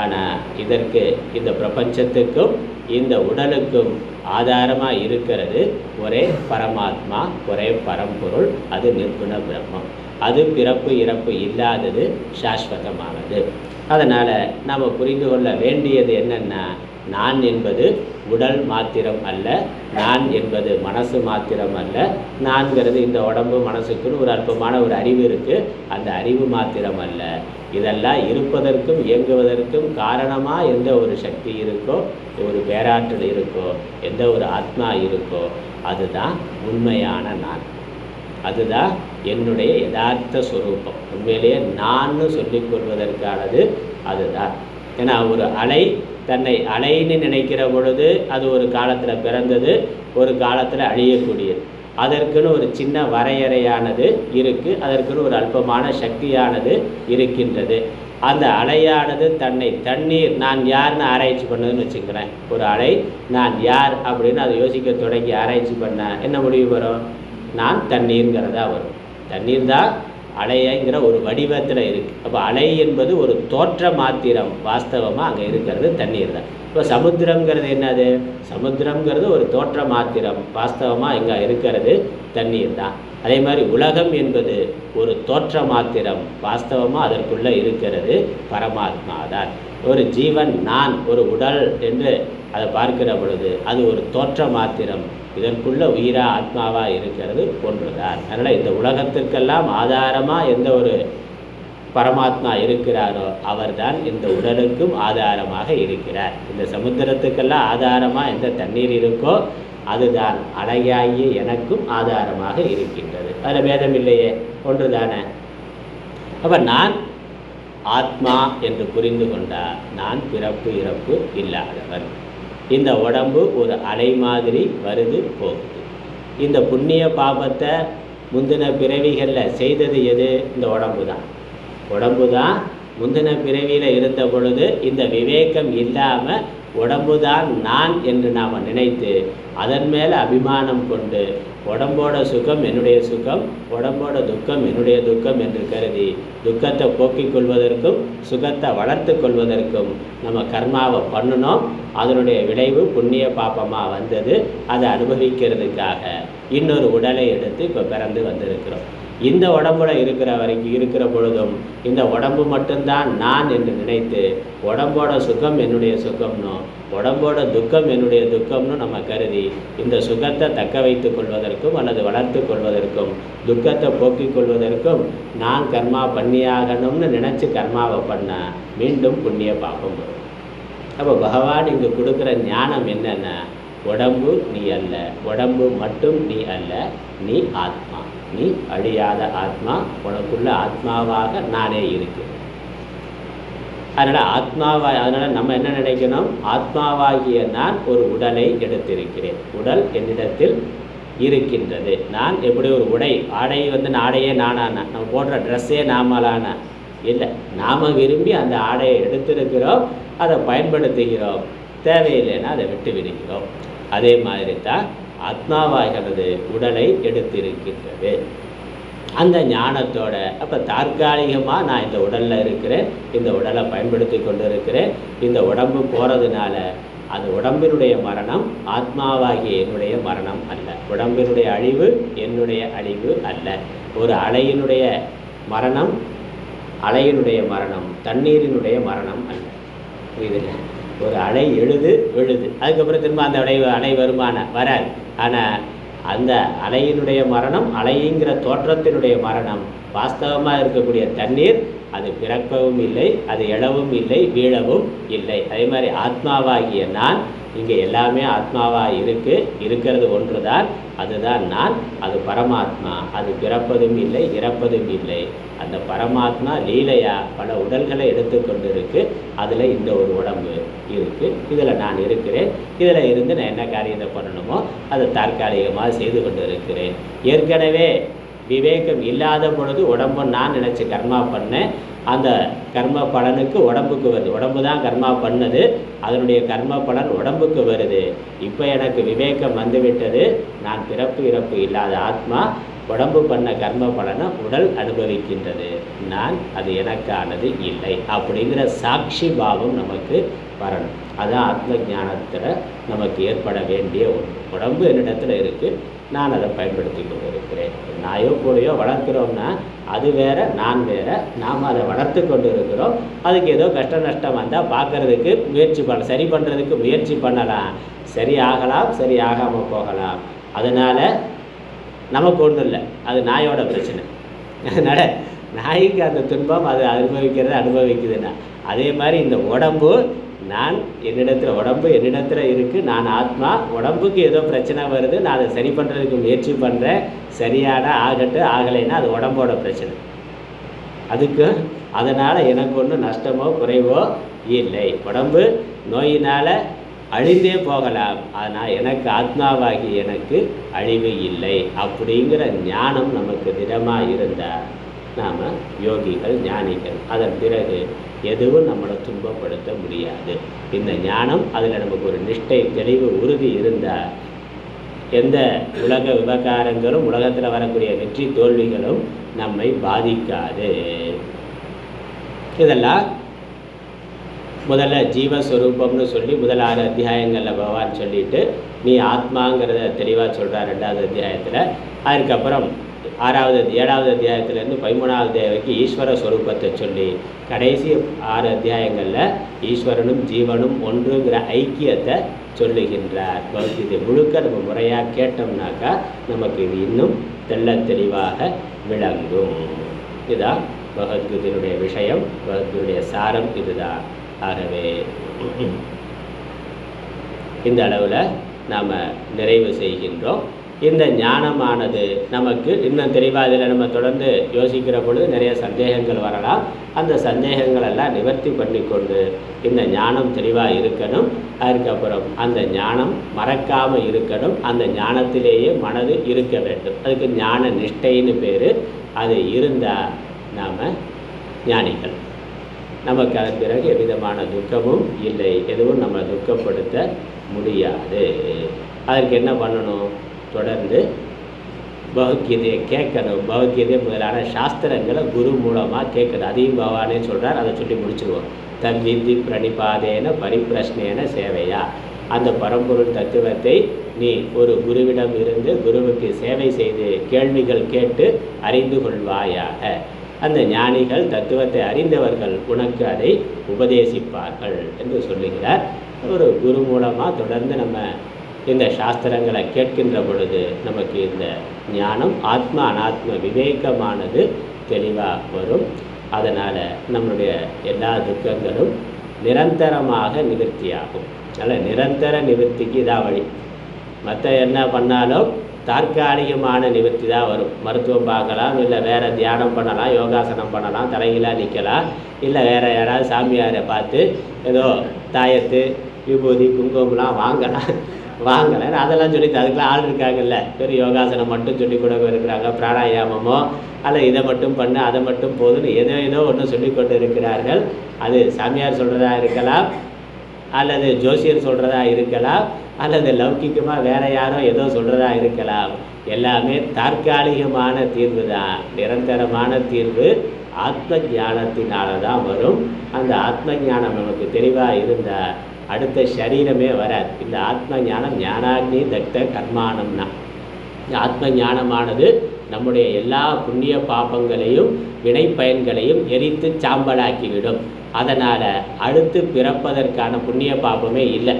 ஆனால் இதற்கு, இந்த பிரபஞ்சத்துக்கும் இந்த உடலுக்கும் ஆதாரமாக இருக்கிறது ஒரே பரமாத்மா, ஒரே பரம்பொருள். அது நிர்குண பிரம்மம். அது பிறப்பு இறப்பு இல்லாதது, சாஸ்வதமானது. அதனால் நாம் புரிந்து கொள்ள வேண்டியது என்னென்னா, நான் என்பது உடல் மாத்திரம் அல்ல, நான் என்பது மனசு மாத்திரம் அல்ல. நான்கிறது இந்த உடம்பு மனசுக்குன்னு ஒரு அல்பமான ஒரு அறிவு இருக்குது, அந்த அறிவு மாத்திரம் அல்ல. இதெல்லாம் இருப்பதற்கும் இயங்குவதற்கும் காரணமாக எந்த ஒரு சக்தி இருக்கோ, ஒரு பேராற்றல் இருக்கோ, எந்த ஒரு ஆத்மா இருக்கோ, அதுதான் உண்மையான நான். அதுதான் என்னுடைய யதார்த்த ஸ்வரூபம். உண்மையிலேயே நான் சொல்லிக் கொள்வதற்கானது அதுதான். ஏன்னா ஒரு அலை தன்னை அலைன்னு நினைக்கிற பொழுது அது ஒரு காலத்தில் பிறந்தது, ஒரு காலத்தில் அழியக்கூடியது. அதற்குன்னு ஒரு சின்ன வரையறையானது இருக்குது, அதற்குன்னு ஒரு அல்பமான சக்தியானது இருக்கின்றது. அந்த அலையானது தன்னை தண்ணீர், நான் யார்னு ஆராய்ச்சி பண்ணதுன்னு வச்சுக்கிறேன். ஒரு அலை நான் யார் அப்படின்னு அதை யோசிக்க தொடங்கி ஆராய்ச்சி பண்ண என்ன முடிவு வரும்? நான் தண்ணீர்ங்கிறதா வரும். தண்ணீர் தான் அலைங்கிற ஒரு வடிவத்தில் இருக்குது. அப்போ அலை என்பது ஒரு தோற்ற மாத்திரம், வாஸ்தவமாக அங்கே இருக்கிறது தண்ணீர் தான். இப்போ சமுத்திரங்கிறது என்னது? சமுத்திரங்கிறது ஒரு தோற்ற மாத்திரம், வாஸ்தவமாக இங்கே இருக்கிறது தண்ணீர் தான். அதே மாதிரி உலகம் என்பது ஒரு தோற்ற மாத்திரம், வாஸ்தவமாக அதற்குள்ளே இருக்கிறது பரமாத்மா தான். ஒரு ஜீவன், நான் ஒரு உடல் என்று அதை பார்க்கிற பொழுது அது ஒரு தோற்ற மாத்திரம், இதற்குள்ள உயிரா ஆத்மாவாக இருக்கிறது ஒன்றுதான். அதனால் இந்த உலகத்திற்கெல்லாம் ஆதாரமாக எந்த ஒரு பரமாத்மா இருக்கிறாரோ அவர்தான் இந்த உடலுக்கும் ஆதாரமாக இருக்கிறார். இந்த சமுத்திரத்துக்கெல்லாம் ஆதாரமாக எந்த தண்ணீர் இருக்கோ அதுதான் அலையாகிய எனக்கும் ஆதாரமாக இருக்கின்றது. அதில் பேதம் இல்லையே, ஒன்று தானே. அப்போ நான் ஆத்மா என்று புரிந்து கொண்டால் நான் பிறப்பு இறப்பு இல்லாதவன். இந்த உடம்பு ஒரு அலை மாதிரி வருது போகுது. இந்த புண்ணிய பாபத்தை முந்தின பிறவிகளில் செய்தது எது? இந்த உடம்பு தான். உடம்பு தான் முந்தின பிறவியில் இருந்த பொழுது இந்த விவேகம் இல்லாமல் உடம்பு தான் நான் என்று நாம் நினைத்து அதன் மேலே அபிமானம் கொண்டு உடம்போட சுகம் என்னுடைய சுகம், உடம்போட துக்கம் என்னுடைய துக்கம் என்று கருதி துக்கத்தை போக்கிக் கொள்வதற்கும் சுகத்தை வளர்த்து கொள்வதற்கும் நம்ம கர்மாவை பண்ணணும். அதனுடைய விளைவு புண்ணிய பாப்பமாக வந்தது. அதை அனுபவிக்கிறதுக்காக இன்னொரு உடலை எடுத்து இப்போ பிறந்து வந்திருக்கிறோம். இந்த உடம்புல இருக்கிற பொழுதும் இந்த உடம்பு மட்டும்தான் நான் என்று நினைத்து உடம்போட சுகம் என்னுடைய சுகம்னு, உடம்போட துக்கம் என்னுடைய துக்கம்னு நம்ம கருதி இந்த சுகத்தை தக்க வைத்து கொள்வதற்கும் அல்லது வளர்த்து கொள்வதற்கும் துக்கத்தை போக்கிக் கொள்வதற்கும் நான் கர்மா பண்ணியாகணும்னு நினச்சி கர்மாவை பண்ணால் மீண்டும் புண்ணிய பாபம் வரும். அப்போ பகவான் இங்கே கொடுக்குற ஞானம் என்னென்னா, உடம்பு நீ அல்ல, உடம்பு மட்டும் நீ அல்ல, நீ ஆத்மா, நீ அழியாத ஆத்மா, உனக்குள்ள ஆத்மாவாக நானே இருக்கிறேன். அதனால் நம்ம என்ன நினைக்கணும்? ஆத்மாவாகிய நான் ஒரு உடலை எடுத்திருக்கிறேன், உடல் என்னிடத்தில் இருக்கின்றது. நான் எப்படி ஒரு ஆடை ஆடையே நானான, நம்ம போடுற ட்ரெஸ்ஸே நாமலான இல்லை, நாம் விரும்பி அந்த ஆடையை எடுத்திருக்கிறோம், அதை பயன்படுத்துகிறோம், தேவையில்லைன்னா அதை விட்டு விடுகிறோம். அதே மாதிரி தான் ஆத்மாவாகிறது உடலை எடுத்திருக்கின்றது. அந்த ஞானத்தோட அப்போ தற்காலிகமாக நான் இந்த உடலில் இருக்கிறேன், இந்த உடலை பயன்படுத்தி கொண்டு இருக்கிறேன். இந்த உடம்பு போகிறதுனால அது உடம்பினுடைய மரணம், ஆத்மாவாகிய என்னுடைய மரணம் அல்ல. உடம்பினுடைய அழிவு என்னுடைய அழிவு அல்ல. ஒரு அலையினுடைய மரணம் தண்ணீரினுடைய மரணம் அல்ல. புரியுதுல்ல? ஒரு அலை விழுது, அதுக்கப்புறம் திரும்ப அந்த அலை வராது. ஆனால் அந்த அலையினுடைய மரணம், அலைங்கிற தோற்றத்தினுடைய மரணம் வாஸ்தவமாக இருக்கக்கூடிய தண்ணீர் அது பிறக்கவும் இல்லை, அது எழவும் இல்லை, வீழவும் இல்லை. அதே மாதிரி ஆத்மாவாகிய நான், இங்கே எல்லாமே ஆத்மாவாக இருக்கிறது ஒன்று தான், அதுதான் நான், அது பரமாத்மா. அது பிறப்பதும் இல்லை, இறப்பதும் இல்லை. அந்த பரமாத்மா லீலையா பல உடல்களை எடுத்துக்கொண்டு இருக்கு. அதில் இந்த ஒரு உடம்பு இருக்குது, இதில் நான் இருக்கிறேன். இதில் இருந்து நான் என்ன காரியத்தை பண்ணணுமோ அதை தற்காலிகமாக செய்து கொண்டு இருக்கிறேன். ஏற்கனவே விவேகம் இல்லாத பொழுது உடம்பு நான் நினச்சி கர்மா பண்ணேன். அந்த கர்ம பலனுக்கு உடம்புக்கு வருது. உடம்பு தான் கர்மா பண்ணது, அதனுடைய கர்ம பலன் உடம்புக்கு வருது. இப்போ எனக்கு விவேகம் வந்துவிட்டது. நான் பிறப்பு இறப்பு இல்லாத ஆத்மா. உடம்பு பண்ண கர்ம பலனை உடல் அனுபவிக்கின்றது. நான் அது எனக்கானது இல்லை அப்படிங்கிற சாட்சி பாவம் நமக்கு வரணும். அதுதான் ஆத்ம ஞானத்தில் நமக்கு ஏற்பட வேண்டிய ஒன்று. உடம்பு என்னிடத்தில் இருக்குது, நான் அதை பயன்படுத்தி கொண்டு இருக்கிறேன். நாயோ கூடையோ வளர்க்குறோம்னா அது வேற, நான் வேற. நாம் அதை வளர்த்து கொண்டு இருக்கிறோம். அதுக்கு ஏதோ கஷ்ட நஷ்டம் வந்தால் பார்க்கறதுக்கு முயற்சி சரி பண்ணுறதுக்கு முயற்சி பண்ணலாம். சரி ஆகலாம், சரி ஆகாமல் போகலாம். அதனால் நமக்கு ஒன்றும் இல்லை, அது நாயோட பிரச்சனை. அதனால் நாய்க்கு அந்த துன்பம் அது அனுபவிக்குதுன்னா, அதே மாதிரி இந்த உடம்பு நான் உடம்பு என்னிடத்தில் இருக்குது, நான் ஆத்மா. உடம்புக்கு ஏதோ பிரச்சனை வருது, நான் அதை சரி பண்ணுறதுக்கு முயற்சி பண்ணுறேன். சரியான ஆகலைன்னா அது உடம்போட பிரச்சனை. அதனால் எனக்கு ஒன்றும் நஷ்டமோ குறைவோ இல்லை. உடம்பு நோயினால் அழிந்தே போகலாம், ஆனால் எனக்கு ஆத்மாவாகி எனக்கு அழிவு இல்லை அப்படிங்கிற ஞானம் நமக்கு திடமாக இருந்தால் நாம் யோகிகள், ஞானிகள். அதன் பிறகு எதுவும் நம்மளை துன்பப்படுத்த முடியாது. இந்த ஞானம், அதில் நமக்கு ஒரு நிஷ்டை, தெளிவு, உறுதி இருந்தால் எந்த உலக விவகாரங்களும், உலகத்தில் வரக்கூடிய வெற்றி தோல்விகளும் நம்மை பாதிக்காது. இதெல்லாம் முதல்ல ஜீவஸ்வரூபம்னு சொல்லி முதல் 6 அத்தியாயங்களில் பகவான் சொல்லிட்டு நீ ஆத்மாங்கிறத தெளிவாக சொல்கிறார் 2வது அத்தியாயத்தில். அதுக்கப்புறம் 7வது அத்தியாயத்திலேருந்து 13வது அத்தியாயம் வரைக்கும் ஈஸ்வர ஸ்வரூபத்தை சொல்லி கடைசி 6 அத்தியாயங்களில் ஈஸ்வரனும் ஜீவனும் ஒன்றுங்கிற ஐக்கியத்தை சொல்லுகின்றார். பகவத்கீதை முழுக்க நம்ம முறையாக கேட்டோம்னாக்கா நமக்கு இது இன்னும் தெளிவாக விளங்கும். இதுதான் பகவத்கீதையினுடைய விஷயம், பகவத்கீதையுடைய சாரம் இதுதான். ஆகவே இந்த அளவில் நாம் நிறைவு செய்கின்றோம். இந்த ஞானமானது நமக்கு இன்னும் தெளிவாக இதில் நம்ம தொடர்ந்து யோசிக்கிற பொழுது நிறைய சந்தேகங்கள் வரலாம். அந்த சந்தேகங்களெல்லாம் நிவர்த்தி பண்ணி கொண்டு இந்த ஞானம் தெளிவாக இருக்கணும். அதுக்கப்புறம் அந்த ஞானம் மறக்காமல் இருக்கணும். அந்த ஞானத்திலேயே மனது இருக்க வேண்டும். அதுக்கு ஞான நிஷ்டைன்னு பேர். அது இருந்தால் நாம் ஞானிகள். நமக்கு அதன் பிறகு எவ்விதமான துக்கமும் இல்லை, எதுவும் நம்ம துக்கப்படுத்த முடியாது. அதற்கு என்ன பண்ணணும்? தொடர்ந்து பகவத்கீதையை கேட்கணும். பகவத்கீதை முதலான சாஸ்திரங்களை குரு மூலமாக கேட்கணும். அதையும் பகவானே சொல்கிறார், அதை சொல்லி முடிச்சுருவோம். தத்வித்தி பிரணிபாதேன பரிப்பிரஷ்னேன சேவையா. அந்த பரம்பொருள் தத்துவத்தை நீ ஒரு குருவிடம் இருந்து குருவுக்கு சேவை செய்து கேள்விகள் கேட்டு அறிந்து கொள்வாயாக. அந்த ஞானிகள், தத்துவத்தை அறிந்தவர்கள் உனக்கு அதை உபதேசிப்பார்கள் என்று சொல்லுகிறார். ஒரு குரு மூலமாக தொடர்ந்து நம்ம இந்த சாஸ்திரங்களை கேட்கின்ற பொழுது நமக்கு இந்த ஞானம், ஆத்ம அனாத்ம விவேகமானது தெளிவாக வரும். அதனால் நம்மளுடைய எல்லா துக்கங்களும் நிரந்தரமாக நிவர்த்தியாகும். அதனால் நிரந்தர நிவர்த்திக்கு இதான் வழி. மற்ற என்ன பண்ணாலும் தற்காலிகமான நிவர்த்தி தான் வரும். மருத்துவம் பார்க்கலாம், இல்லை வேறு தியானம் பண்ணலாம், யோகாசனம் பண்ணலாம், தலைகீழாக நிற்கலாம், இல்லை வேறு யாராவது சாமியாரை பார்த்து ஏதோ தாயத்து, விபூதி, குங்குமம்லாம் வாங்கலை அதெல்லாம் சொல்லி அதுக்கெலாம் ஆள் இருக்காங்கல்ல. வெறும் யோகாசனம் மட்டும் சொல்லி கூட இருக்கிறாங்க. பிராணாயாமமோ அல்ல இதை மட்டும் பண்ணு, அதை மட்டும் போதுன்னு ஏதோ ஒன்று சொல்லி கொண்டு இருக்கிறார்கள். அது சாமியார் சொல்கிறதா இருக்கலாம், அல்லது ஜோசியர் சொல்கிறதா இருக்கலாம், அல்லது லௌகிக்கமாக வேறு யாரோ ஏதோ சொல்கிறதா இருக்கலாம். எல்லாமே தற்காலிகமான தீர்வு தான். நிரந்தரமான தீர்வு ஆத்ம ஞானத்தினால தான் வரும். அந்த ஆத்ம ஞானம் நமக்கு தெளிவாக இருந்தால் அடுத்த சரீரமே வராது. இந்த ஆத்ம ஞானம் ஞானாக்னி தக்த கர்மானம்னா, இந்த ஆத்ம ஞானமானது நம்முடைய எல்லா புண்ணிய பாபங்களையும் வினை பயன்களையும் எரித்து சாம்பலாக்கிவிடும். அதனால் அடுத்து பிறப்பதற்கான புண்ணிய பாபமே இல்லை.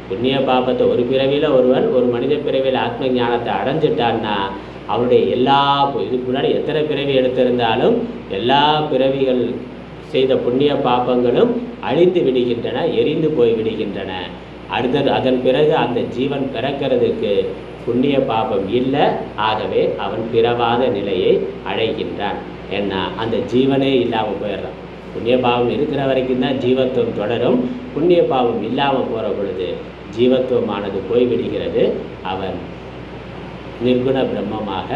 புண்ணிய பாபத்தை ஒரு பிறவியில் ஒரு மனித பிறவியில் ஆத்ம ஞானத்தை அடைஞ்சிட்டான்னா அவனுடைய எல்லா இதுக்கு முன்னாடி எத்தனை பிறவி எடுத்திருந்தாலும் எல்லா பிறவிகள் செய்த புண்ணிய பாபங்களும் அழிந்து விடுகின்றன, எரிந்து போய் விடுகின்றன. அடுத்தது அதன் பிறகு அந்த ஜீவன் பிறக்கிறதுக்கு புண்ணிய பாபம் இல்லை. ஆகவே அவன் பிறவாத நிலையை அடைகின்றான். ஏன்னா அந்த ஜீவனே இல்லாமல் போயிடுறான். புண்ணிய பாவம் இருக்கிற வரைக்கும் தான் ஜீவத்துவம் தொடரும். புண்ணிய பாவம் இல்லாமல் போகிற பொழுது ஜீவத்துவமானது போய்விடுகிறது. அவன் நிர்குண பிரம்மமாக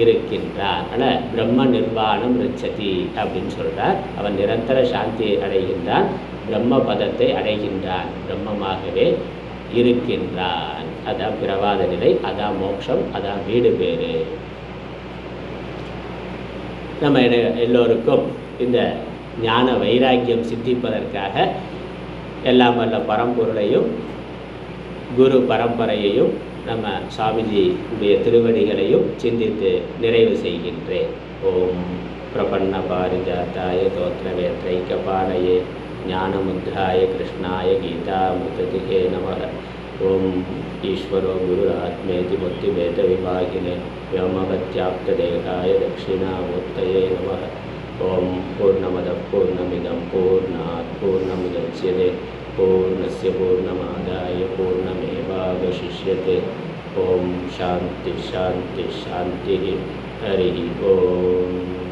இருக்கின்றான். ஆனால் பிரம்ம நிர்வாணம் ரிச்சதி அப்படின்னு சொல்கிறார். அவன் நிரந்தர சாந்தியை அடைகின்றான், பிரம்ம பதத்தை அடைகின்றான், பிரம்மமாகவே இருக்கின்றான். அதான் பிறவாத நிலை, அதான் மோட்சம், அதான் வீடு பேரு. நம்ம எல்லோருக்கும் இந்த ஞான வைராக்கியம் சித்திப்பதற்காக எல்லாம் வல்ல பரம்பொருளையும் குரு பரம்பரையையும் நம்ம சுவாமிஜியுடைய திருவடிகளையும் சிந்தித்து நிறைவு செய்கின்றேன். ஓம் பிரபன்ன பாரிஜாத்தாய தோத்திரவேற்றைக்கபாலயே ஞானமுத்ராய கிருஷ்ணாய கீதாமிருததிகே நமः. ஓம் ஈஸ்வரோ குருராத்மேதி முக்திவேத விபாகினே व्योमवत्याप्तदेहाय दक्षिणामूर्तये नमः. ओम पूर्णमदः पूर्णमिदं पूर्णात् पूर्णमुदच्यते पूर्णस्य पूर्णमादाय पूर्णमेवावशिष्यते. ओम शांति शांति शांति. हरि ओम.